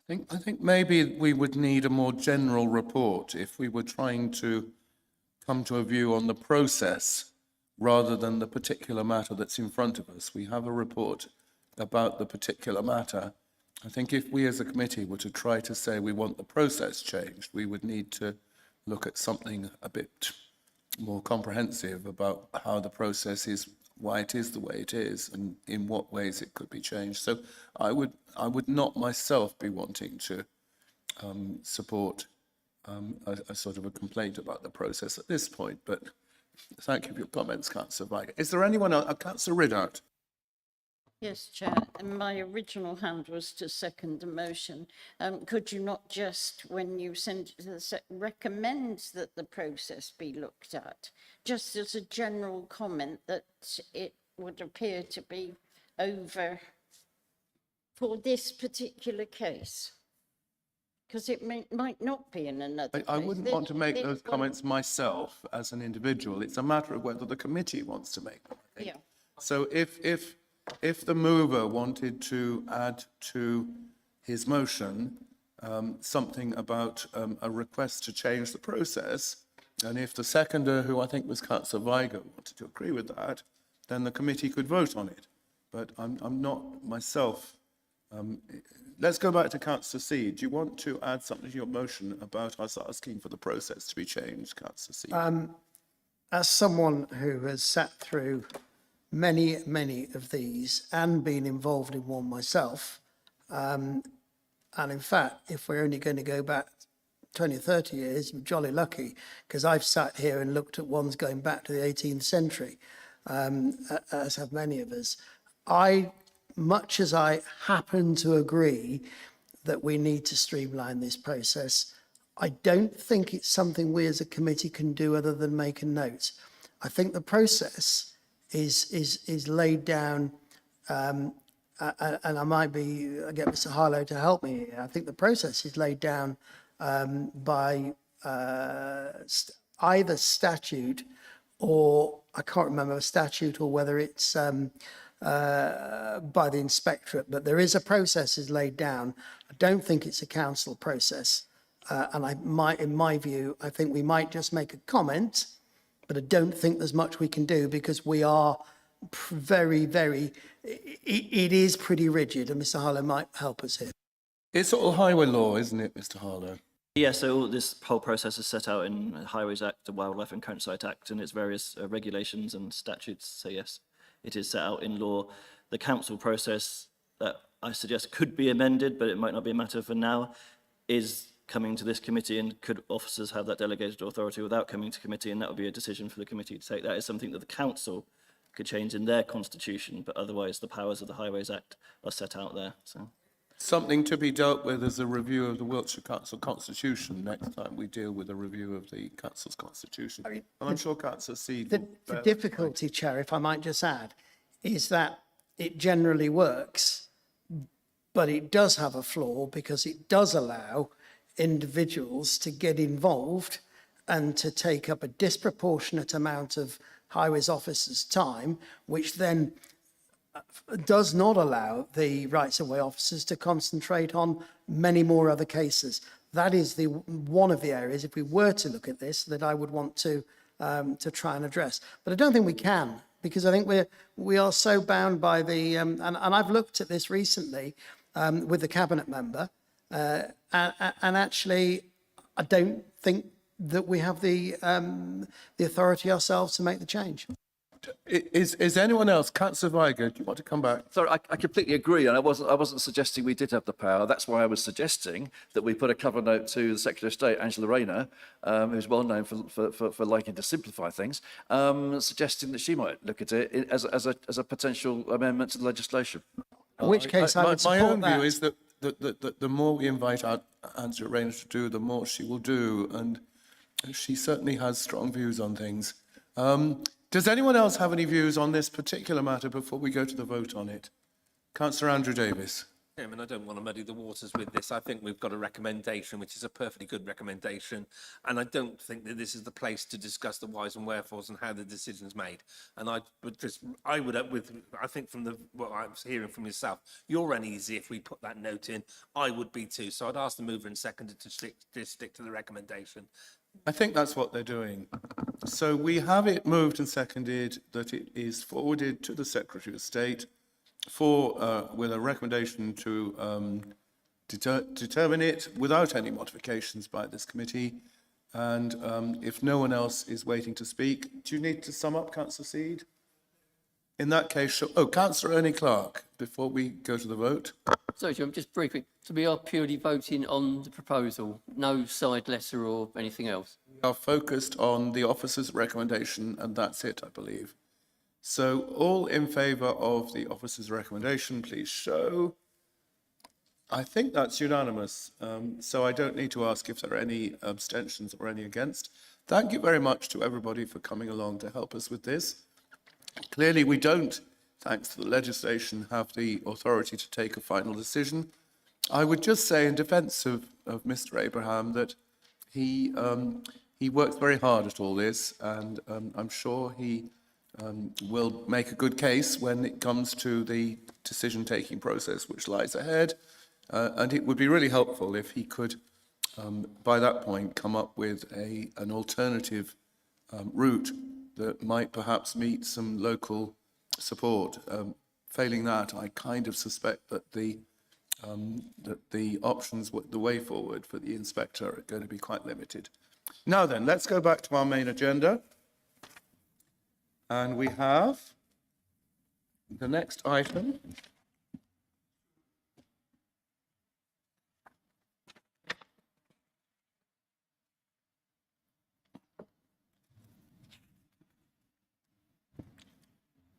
I think maybe we would need a more general report if we were trying to come to a view on the process rather than the particular matter that's in front of us. We have a report about the particular matter. I think if we as a committee were to try to say we want the process changed, we would need to look at something a bit more comprehensive about how the process is, why it is the way it is, and in what ways it could be changed. So I would not myself be wanting to support a sort of a complaint about the process at this point, but thank you for your comments, Councillor Viger. Is there anyone else? Councillor Ridout. Yes, Chair. And my original hand was to second the motion. Could you not just, when you send it to the recommend that the process be looked at, just as a general comment that it would appear to be over for this particular case? Because it might not be in another I case. wouldn't This- want to make this those one- comments myself as an individual. It's a matter of whether the committee wants to make them, I think. Yeah. So if the mover wanted to add to his motion something about a request to change the process, and if the seconder, who I think was Councillor Vigo, wanted to agree with that, then the committee could vote on it. But I'm not myself. Let's go back to Councillor Seed. Do you want to add something to your motion about us asking for the process to be changed, Councillor Seed? As someone who has sat through many, many of these and been involved in one myself, and in fact, if we're only going to go back 20 or 30 years, you're jolly lucky, because I've sat here and looked at ones going back to the 18th century, as have many of us. Much as I happen to agree that we need to streamline this process, I don't think it's something we as a committee can do other than make a note. I think the process is laid down, and I might get Mr. Harlow to help me here. I think the process is laid down by either statute or, I can't remember a statute, or whether it's by the inspectorate, but there is a process is laid down. I don't think it's a council process. And in my view, I think we might just make a comment, but I don't think there's much we can do because we are it is pretty rigid, and Mr. Harlow might help us here. It's all highway law, isn't it, Mr. Harlow? Yeah, so all this whole process is set out in the Highways Act, the Wildlife and Countryside Act, and its various regulations and statutes. So yes, it is set out in law. The council process that I suggest could be amended, but it might not be a matter for now, is coming to this committee, and could officers have that delegated authority without coming to committee, and that would be a decision for the committee to take. That is something that the council could change in their constitution, but otherwise the powers of the Highways Act are set out there. So. Something to be dealt with as a review of the Wiltshire Council Constitution next time we deal with a review of the Council's Constitution. And I'm sure Councillor Seed will The bear difficulty, Chair, if I might just add, is that it generally works, but it does have a flaw because it does allow individuals to get involved and to take up a disproportionate amount of highways officers' time, which then does not allow the rights of way officers to concentrate on many more other cases. That is one of the areas, if we were to look at this, that I would want to try and address. But I don't think we can, because I think we are so bound by the and I've looked at this recently with the cabinet member, and actually I don't think that we have the authority ourselves to make the change. Is anyone else, Councillor Vigo, do you want to come back? Sorry, I completely agree, and I wasn't suggesting we did have the power. That's why I was suggesting that we put a cover note to the Secretary of State, Angela Rayner, who's well known for liking to simplify things, suggesting that she might look at it as a potential amendment to the legislation. In which case, I would support my own that. view is that the more we invite Angela Rayner to do, the more she will do, and she certainly has strong views on things. Does anyone else have any views on this particular matter before we go to the vote on it? Councillor Andrew Davis. Chairman, I don't want to muddy the waters with this. I think we've got a recommendation, which is a perfectly good recommendation, and I don't think that this is the place to discuss the whys and wherefores and how the decision's made. And I think from what I was hearing from yourself, you're uneasy if we put that note in. I would be too. So I'd ask the mover and seconder to stick to the recommendation. I think that's what they're doing. So we have it moved and seconded that it is forwarded to the Secretary of State with a recommendation to determine it without any modifications by this committee. And if no one else is waiting to speak, do you need to sum up, Councillor Seed? In that case, Councillor Ernie Clark, before we go to the vote. Sorry, Chairman, just briefly. So we are purely voting on the proposal, no side letter or anything else? We are focused on the officer's recommendation, and that's it, I believe. So all in favour of the officer's recommendation, please show. I think that's unanimous, so I don't need to ask if there are any abstentions or any against. Thank you very much to everybody for coming along to help us with this. Clearly, we don't thanks to the legislation, have the authority to take a final decision. I would just say in defence of Mr. Abraham that he works very hard at all this, and I'm sure he will make a good case when it comes to the decision-taking process which lies ahead. And it would be really helpful if he could, by that point, come up with an alternative route that might perhaps meet some local support. Failing that, I kind of suspect that the options, the way forward for the inspector are going to be quite limited. Now then, let's go back to our main agenda. And we have the next item.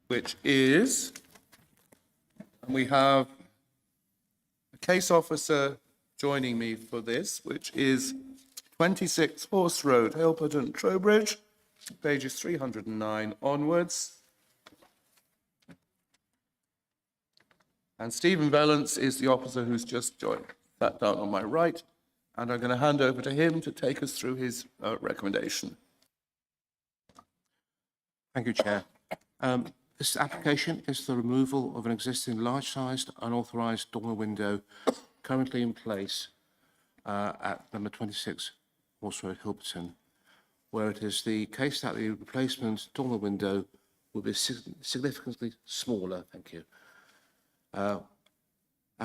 Which is, and we have a case officer joining me for this, which is 26 Horse Road, Hilperton, Trowbridge, pages 309 onwards. And Stephen Valence is the officer who's just sat down on my right, and I'm going to hand over to him to take us through his recommendation. Thank you, Chair. This application is the removal of an existing large-sized unauthorised dormer window currently in place at number 26 Horse Road, Hilperton, where it is the case that the replacement dormer window will be significantly smaller, thank you, and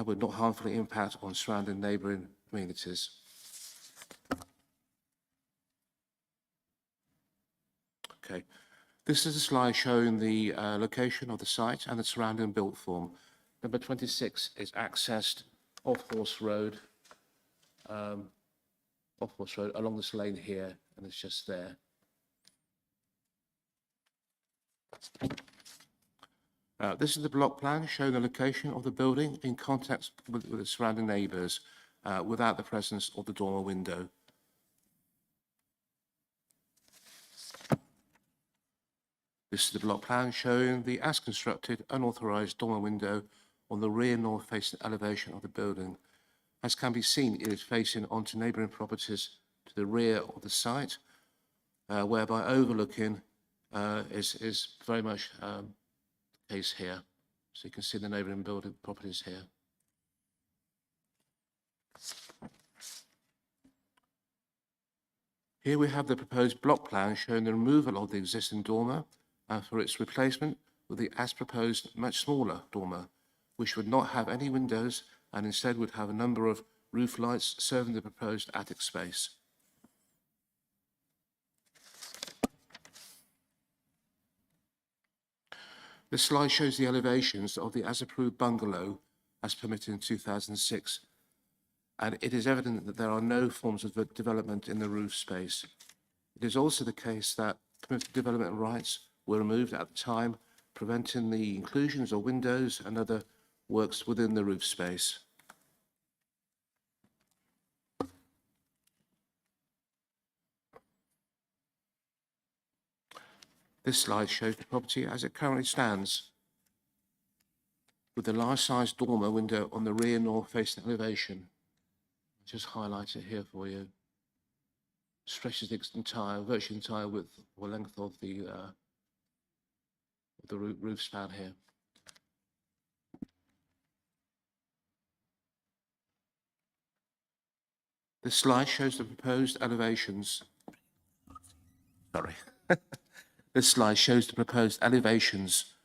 would not harmfully impact on surrounding neighbouring communities. Okay. This is a slide showing the location of the site and the surrounding built form. Number 26 is accessed off Horse Road along this lane here, and it's just there. This is the block plan showing the location of the building in context with the surrounding neighbours without the presence of the dormer window. This is the block plan showing the as constructed unauthorised dormer window on the rear north facing elevation of the building. As can be seen, it is facing onto neighbouring properties to the rear of the site, whereby overlooking is very much the case here. So you can see the neighbouring building properties here. Here we have the proposed block plan showing the removal of the existing dormer and for its replacement with the as proposed much smaller dormer, which would not have any windows and instead would have a number of roof lights serving the proposed attic space. This slide shows the elevations of the as-approved bungalow as permitted in 2006, and it is evident that there are no forms of development in the roof space. It is also the case that permitted development rights were removed at the time, preventing the inclusions of windows and other works within the roof space. This slide shows the property as it currently stands, with the large-sized dormer window on the rear north-facing elevation. I'll just highlight it here for you. Stretches the virtually entire width or length of the roof span here. This slide shows the proposed elevations. Sorry. This slide shows the proposed elevations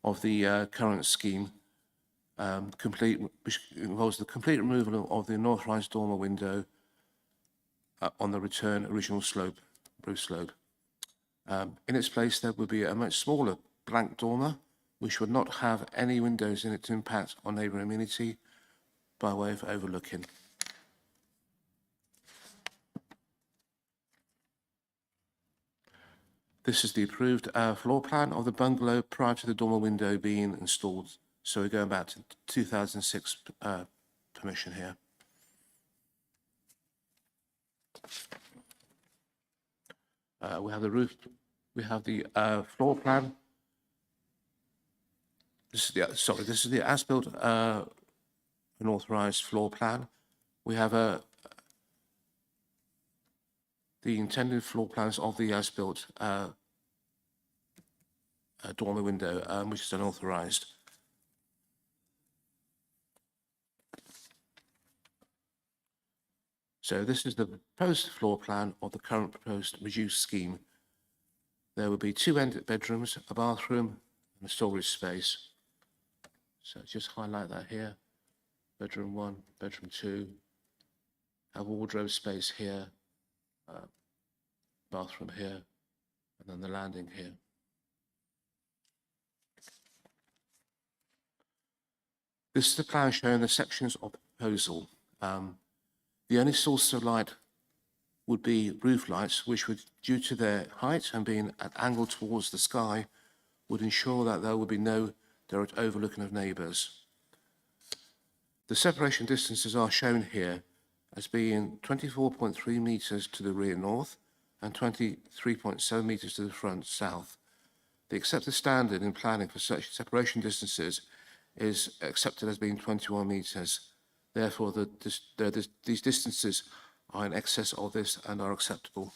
of the current scheme, which involves the complete removal of the unauthorised dormer window on the return original slope, roof slope. In its place, there would be a much smaller blank dormer, which would not have any windows in it to impact on neighbouring amenity by way of overlooking. This is the approved floor plan of the bungalow prior to the dormer window being installed. So we're going back to 2006 permission here. We have the roof, we have the floor plan this is the as-built and authorised floor plan. We have the intended floor plans of the as-built dormer window, which is unauthorised. So this is the proposed floor plan of the current proposed reduced scheme. There will be 2 end bedrooms, a bathroom and a storage space. So just highlight that here. Bedroom 1, bedroom 2, have wardrobe space here, bathroom here, and then the landing here. This is the plan showing the sections of the proposal. The only source of light would be roof lights, which would, due to their height and being at angle towards the sky, would ensure that there would be no direct overlooking of neighbours. The separation distances are shown here as being 24.3 metres to the rear north and 23.7 metres to the front south. The accepted standard in planning for such separation distances is accepted as being 21 metres. Therefore, these distances are in excess of this and are acceptable.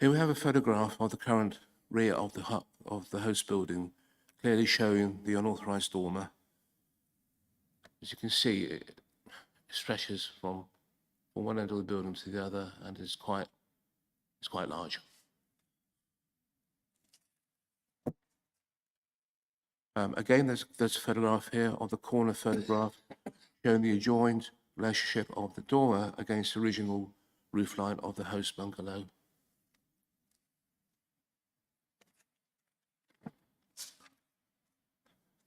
Here we have a photograph of the current rear of the host building, clearly showing the unauthorised dormer. As you can see, it stretches from one end of the building to the other, and it's quite large. Again, there's a photograph here of the corner photograph showing the adjoined relationship of the dormer against the original roofline of the host bungalow.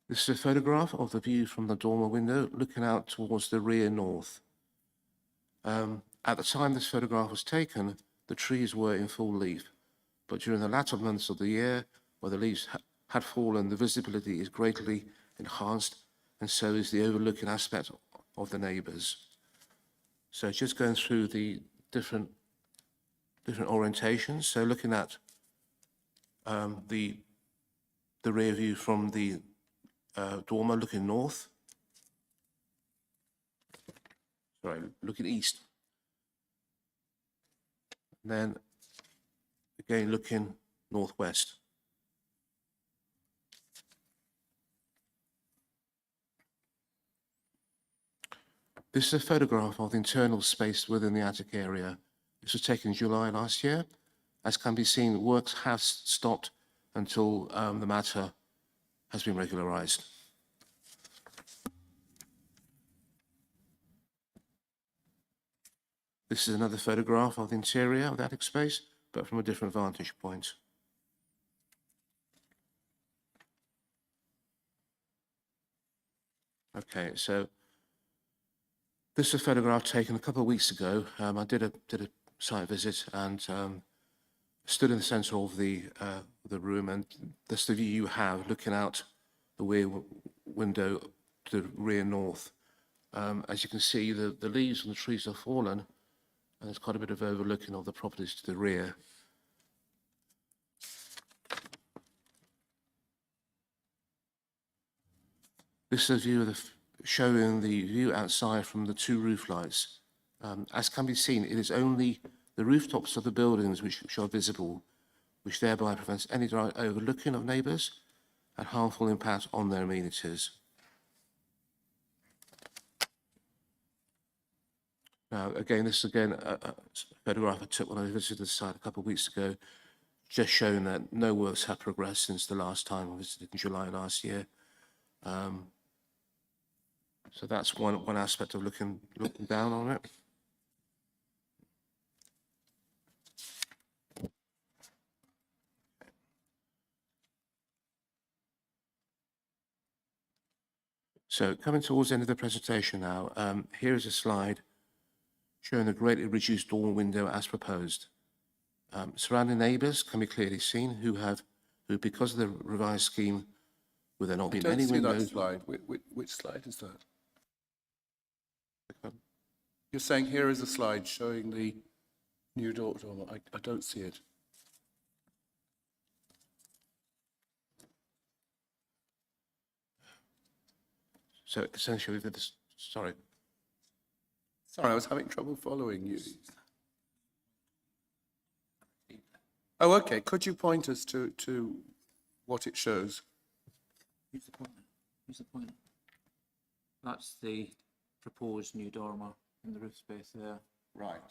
This is a photograph of the view from the dormer window looking out towards the rear north. At the time this photograph was taken, the trees were in full leaf, but during the latter months of the year, where the leaves had fallen, the visibility is greatly enhanced, and so is the overlooking aspect of the neighbours. So just going through the different orientations. So looking at the rear view from the dormer looking north. Sorry, looking east. And then again looking northwest. This is a photograph of the internal space within the attic area. This was taken in July last year. As can be seen, works have stopped until the matter has been regularised. This is another photograph of the interior of the attic space, but from a different vantage point. Okay, so this is a photograph taken a couple of weeks ago. I did a site visit and stood in the centre of the room, and that's the view you have looking out the rear window to the rear north. As you can see, the leaves on the trees have fallen, and there's quite a bit of overlooking of the properties to the rear. This is a view of showing the view outside from the 2 roof lights. As can be seen, it is only the rooftops of the buildings which are visible, which thereby prevents any direct overlooking of neighbours and harmful impact on their amenities. Now, again, this is a photograph I took when I visited the site a couple of weeks ago, just showing that no works have progressed since the last time I visited in July last year. So that's one aspect of looking down on it. So coming towards the end of the presentation now, here is a slide showing the greatly reduced dormer window as proposed. Surrounding neighbours can be clearly seen who, because of the revised scheme, will there not be many windows. Slide. Which slide is that? You're saying here is a slide showing the new dormer. I don't see it. So essentially, this, sorry. Sorry, I was having trouble following you. Oh, okay. Could you point us to what it shows? Who's the point? Who's the point? That's the proposed new dormer in the roof space there. Right.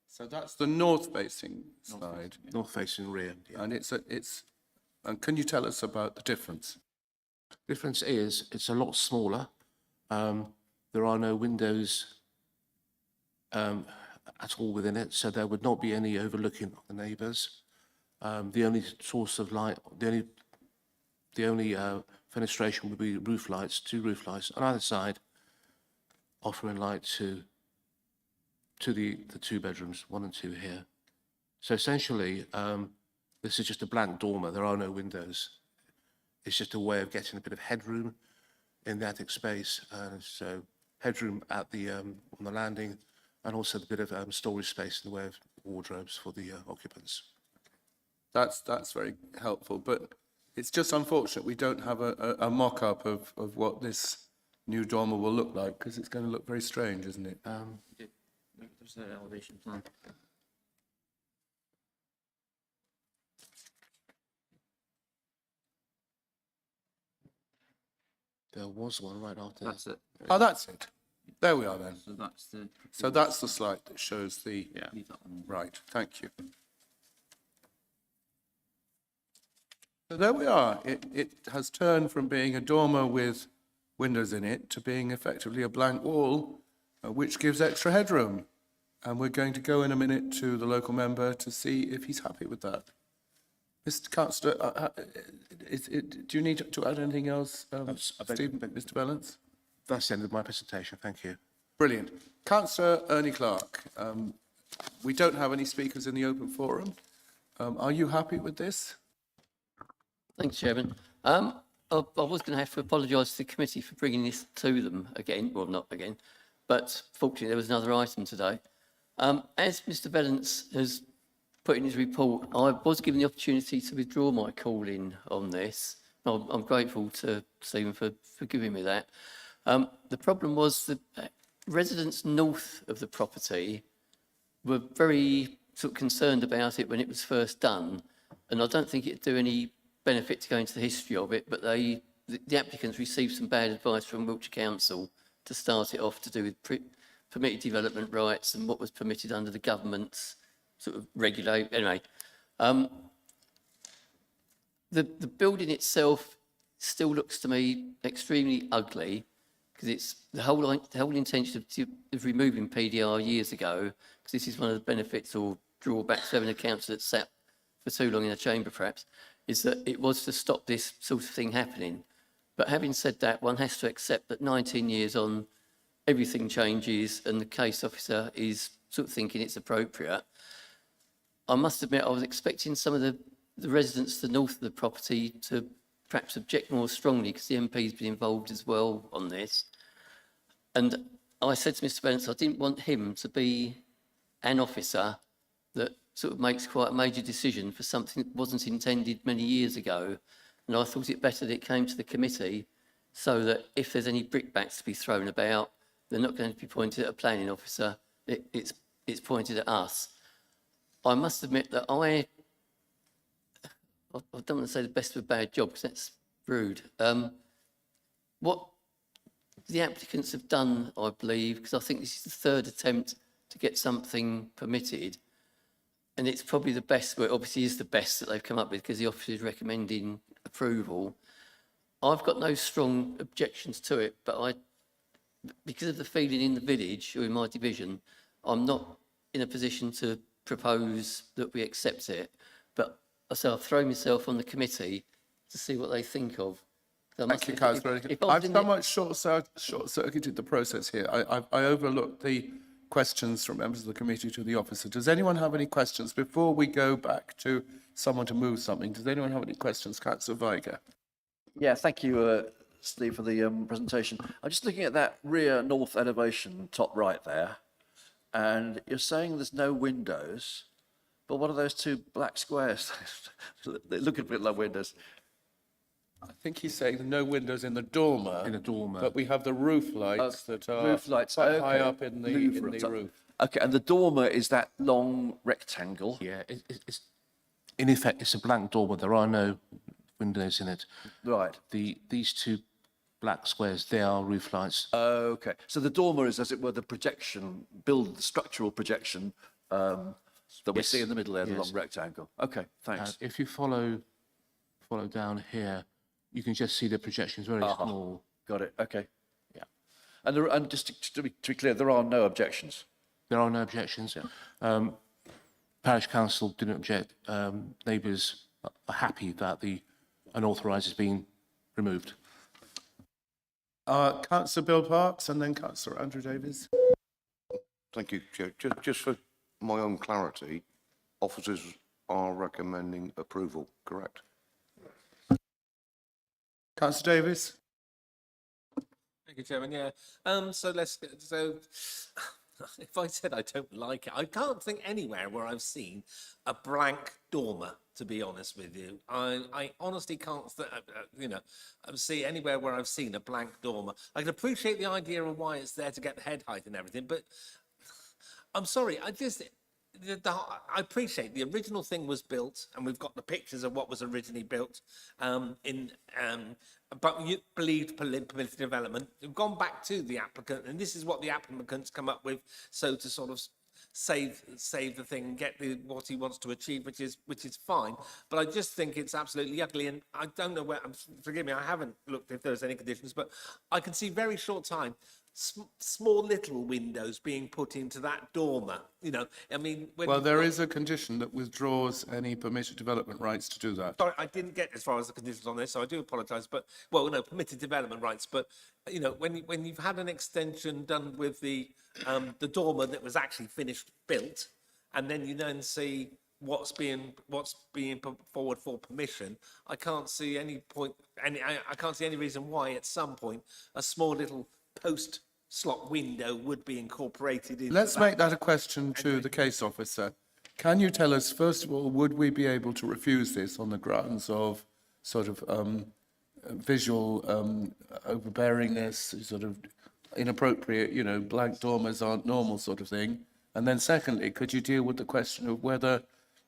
So that's the north-facing side, North-facing rear. Yeah. and and can you tell us about the difference? Difference is it's a lot smaller. There are no windows at all within it, so there would not be any overlooking of the neighbours. The only source of light, the only fenestration would be roof lights, 2 roof lights on either side, offering light to the 2 bedrooms, 1 and 2 here. So essentially, this is just a blank dormer. There are no windows. It's just a way of getting a bit of headroom in the attic space. So headroom at the on the landing, and also a bit of storage space in the way of wardrobes for the occupants. That's very helpful, but it's just unfortunate we don't have a mock-up of what this new dormer will look like, because it's going to look very strange, isn't it? There's the elevation plan. There was one right after. That's it. Oh, that's it. There we are then. So that's the. So that's the slide that shows the... Yeah. Leave that one. Right, thank you. So there we are. It has turned from being a dormer with windows in it to being effectively a blank wall, which gives extra headroom. And we're going to go in a minute to the local member to see if he's happy with that. Mr. Councillor, do you need to add anything else, Stephen, Mr. Bellance? That's the end of my presentation. Thank you. Brilliant. Councillor Ernie Clark, we don't have any speakers in the open forum. Are you happy with this? Thanks, Chairman. I was going to have to apologise to the committee for bringing this to them again, well, not again, but fortunately there was another item today. As Mr. Bellance has put in his report, I was given the opportunity to withdraw my call in on this. I'm grateful to Stephen for giving me that. The problem was that residents north of the property were very sort of concerned about it when it was first done, and I don't think it'd do any benefit to go into the history of it, but the applicants received some bad advice from Wiltshire Council to start it off to do with permitted development rights and what was permitted under the government's sort of regulate. Anyway, the building itself still looks to me extremely ugly, because it's the whole intention of removing PDR years ago, because this is one of the benefits or drawbacks of having a council that sat for too long in a chamber perhaps, is that it was to stop this sort of thing happening. But having said that, one has to accept that 19 years on, everything changes and the case officer is sort of thinking it's appropriate. I must admit, I was expecting some of the residents to the north of the property to perhaps object more strongly, because the MP's been involved as well on this. And I said to Mr. Bennett, I didn't want him to be an officer that sort of makes quite a major decision for something that wasn't intended many years ago. And I thought it better that it came to the committee, so that if there's any brickbats to be thrown about, they're not going to be pointed at a planning officer, it's pointed at us. I must admit that I don't want to say the best of a bad job, because that's rude. What the applicants have done, I believe, because I think this is the third attempt to get something permitted, and it's probably the best, well, it obviously is the best that they've come up with, because the officer is recommending approval. I've got no strong objections to it, but because of the feeling in the village or in my division, I'm not in a position to propose that we accept it. But I'll throw myself on the committee to see what they think of. Thank you, Councillor. I've somewhat short-circuited the process here. I overlooked the questions from members of the committee to the officer. Does anyone have any questions before we go back to someone to move something? Does anyone have any questions? Councillor Weiger. Yeah, thank you, Steve, for the presentation. I'm just looking at that rear north elevation, top right there, and you're saying there's no windows, but what are those 2 black squares? They look a bit like windows. I think he's saying no windows in the dormer. In the dormer. But we have the roof lights that are Roof lights, quite high okay. up in the Roof. roof. Okay, and the dormer is that long rectangle. Yeah, it's, in effect, it's a blank dormer. There are no windows in it. Right. These two black squares, they are roof lights. Okay, so the dormer is, as it were, the projection, the structural projection that we Yes. see in the middle there, the Yes. long rectangle. Okay, thanks. If you follow down here, you can just see the projections very small. Got it. Okay. Yeah. And just to be clear, there are no objections. There are no objections. Parish Council didn't object. Neighbours are happy that the unauthorised has been removed. Councillor Bill Parks and then Councillor Andrew Davies. Thank you, Chair. Just for my own clarity, officers are recommending approval, correct? Councillor Davies. Thank you, Chairman. Yeah. So if I said I don't like it, I can't think anywhere where I've seen a blank dormer, to be honest with you. I honestly can't, see anywhere where I've seen a blank dormer. I can appreciate the idea of why it's there to get the head height and everything, but I'm sorry, I appreciate the original thing was built, and we've got the pictures of what was originally built but you believed permitted development. We've gone back to the applicant, and this is what the applicant's come up with, so to sort of save the thing and get what he wants to achieve, which is fine. But I just think it's absolutely ugly, and I don't know where. Forgive me, I haven't looked if there's any conditions, but I can see very short time small little windows being put into that dormer. I mean, Well, there is a condition that withdraws any permitted development rights to do that. Sorry, I didn't get as far as the conditions on this, so I do apologise. But permitted development rights. But when you've had an extension done with the dormer that was actually finished built, and then you then see what's being put forward for permission, I can't see any point. I can't see any reason why at some point a small little post slot window would be incorporated in. Let's make that a question to the case officer. Can you tell us, first of all, would we be able to refuse this on the grounds of sort of visual overbearingness, sort of inappropriate, blank dormers aren't normal sort of thing? And then secondly, could you deal with the question of whether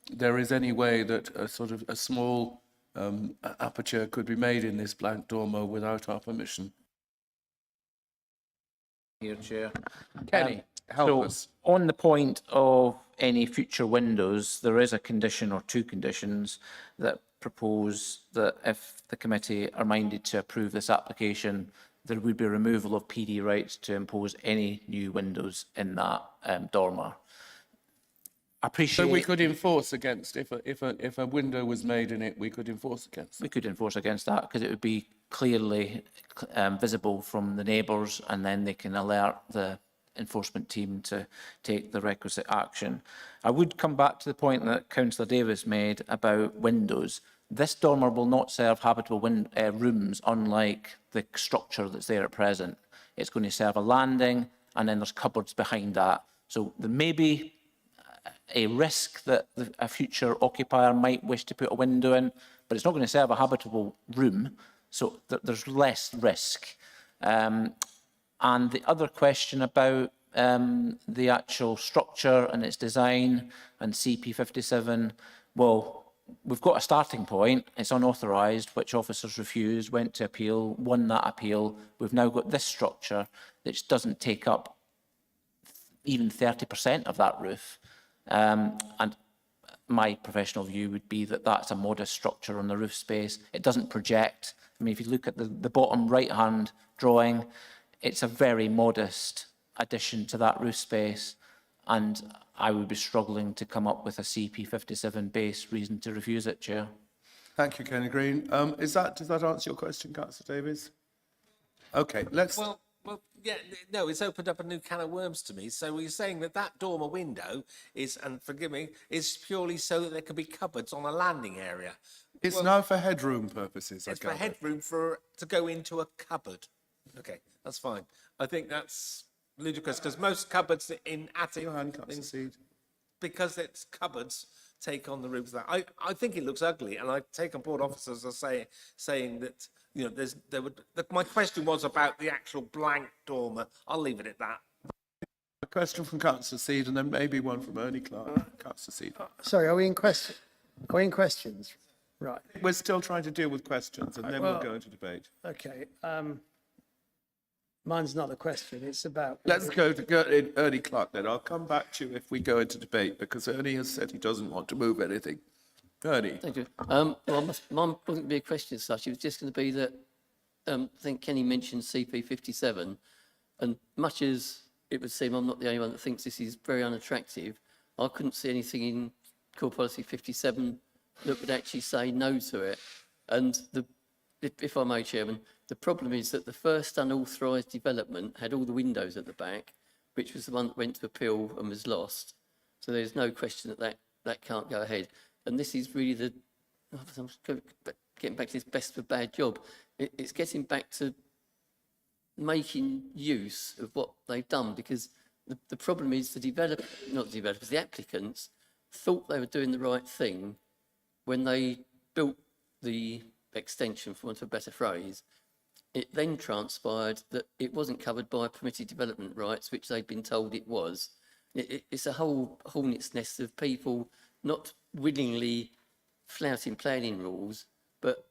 there is any way that a small aperture could be made in this blank dormer without our permission? Here, Chair. Kenny, help us. On the point of any future windows, there is a condition or two conditions that propose that if the committee are minded to approve this application, there would be removal of PD rights to impose any new windows in that dormer. So we could enforce against, if a window was made in it, we could enforce against We could enforce against that because it would be clearly visible from the neighbours, and then they can alert the enforcement team to take the requisite action. I would come back to the point that Councillor Davis made about windows. This dormer will not serve habitable rooms, unlike the structure that's there at present. It's going to serve a landing, and then there's cupboards behind that. So there may be a risk that a future occupier might wish to put a window in, but it's not going to serve a habitable room, so there's less risk. And the other question about the actual structure and its design and CP57, well, we've got a starting point. It's unauthorised, which officers refused, went to appeal, won that appeal. We've now got this structure which doesn't take up even 30% of that roof. And my professional view would be that that's a modest structure on the roof space. It doesn't project. I mean, if you look at the bottom right-hand drawing, it's a very modest addition to that roof space, and I would be struggling to come up with a CP57 base reason to refuse it, Chair. Thank you, Kenny Green. Does that answer your question, Councillor Davies? Okay, let's... Well, yeah, no, it's opened up a new can of worms to me. So we're saying that dormer window is, and forgive me, is purely so that there can be cupboards on a landing area. It's now for headroom purposes, It's for headroom to go into a cupboard. Okay, that's fine. I think that's ludicrous because most cupboards in attic, because it's cupboards take on the route of that. I think it looks ugly, and I take on board officers are saying that, you know, my question was about the actual blank dormer. I'll leave it at that. A question from Councillor Seed and then maybe one from Ernie Clark. Councillor Seed. Sorry, are we in question? Are we in questions? Right, We're still trying to deal with questions and then we'll go into debate. okay. Mine's not a question, it's about... Let's go to Ernie Clark then. I'll come back to you if we go into debate because Ernie has said he doesn't want to move anything. Ernie. Thank you. Well, mine wasn't be a question as such. It was just going to be that I think Kenny mentioned CP 57, and much as it would seem I'm not the only one that thinks this is very unattractive, I couldn't see anything in Core Policy 57 that would actually say no to it. And if I may, Chairman, the problem is that the first unauthorised development had all the windows at the back, which was the one that went to appeal and was lost. So there's no question that can't go ahead. And this is really I'm getting back to this best for bad job. It's getting back to making use of what they've done, because the problem is the applicants thought they were doing the right thing when they built the extension, for want of a better phrase. It then transpired that it wasn't covered by permitted development rights, which they'd been told it was. It's a whole hornet's nest of people not willingly flouting planning rules, but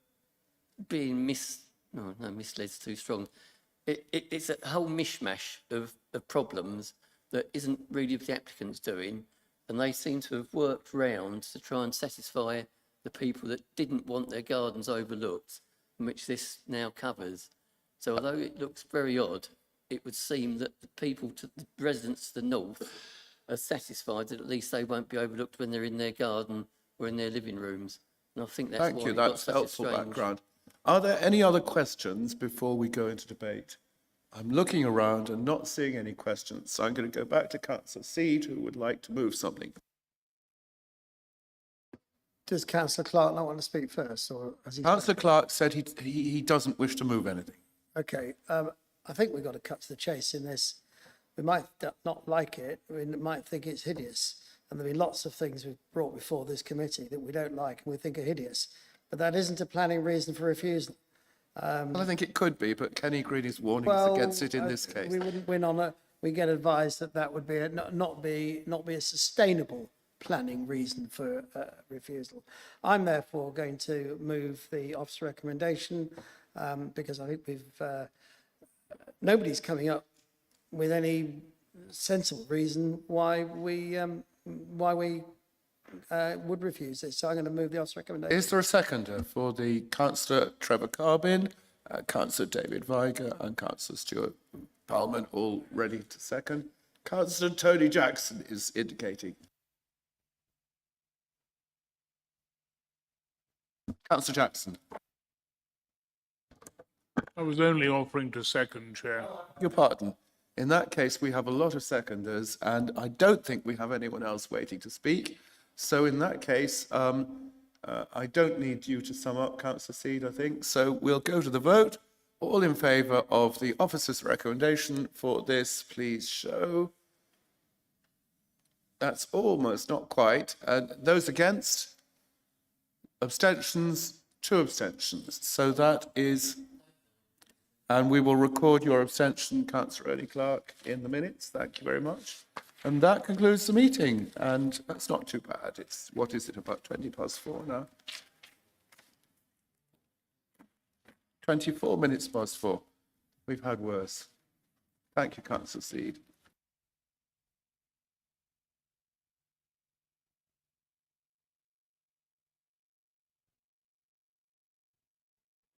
being misled's too strong. It's a whole mishmash of problems that isn't really the applicants doing, and they seem to have worked round to try and satisfy the people that didn't want their gardens overlooked, which this now covers. So although it looks very odd, it would seem that the residents to the north are satisfied that at least they won't be overlooked when they're in their garden or in their living rooms. And I think that's Thank why you, it got that's such a helpful strange... background. Are there any other questions before we go into debate? I'm looking around and not seeing any questions, so I'm going to go back to Councillor Seed, who would like to move something. Does Councillor Clark not want to speak first, or has he... Councillor Clark said he doesn't wish to move anything. Okay, I think we've got to cut to the chase in this. We might not like it, we might think it's hideous, and there'll be lots of things we've brought before this committee that we don't like and we think are hideous, but that isn't a planning reason for refusal. Well, I think it could be, but Kenny Green is warning us against it in this case. We wouldn't win on it. We get advised that would be not be a sustainable planning reason for refusal. I'm therefore going to move the officer recommendation because I think nobody's coming up with any sensible reason why we would refuse this. So I'm going to move the officer recommendation. Is there a seconder for the Councillor Trevor Carbin, Councillor David Viger and Councillor Stuart Parliament all ready to second? Councillor Tony Jackson is indicating. Councillor Jackson. I was only offering to second, Chair. Your pardon. In that case, we have a lot of seconders, and I don't think we have anyone else waiting to speak. So in that case, I don't need you to sum up, Councillor Seed, I think. So we'll go to the vote. All in favour of the officer's recommendation for this, please show. That's almost, not quite. Those against? Abstentions? 2 abstentions. So that is... And we will record your abstention, Councillor Ernie Clark, in the minutes. Thank you very much. And that concludes the meeting. And that's not too bad. It's, what is it, about 4:20 now? 24 minutes past 4. We've had worse. Thank you, Councillor Seed.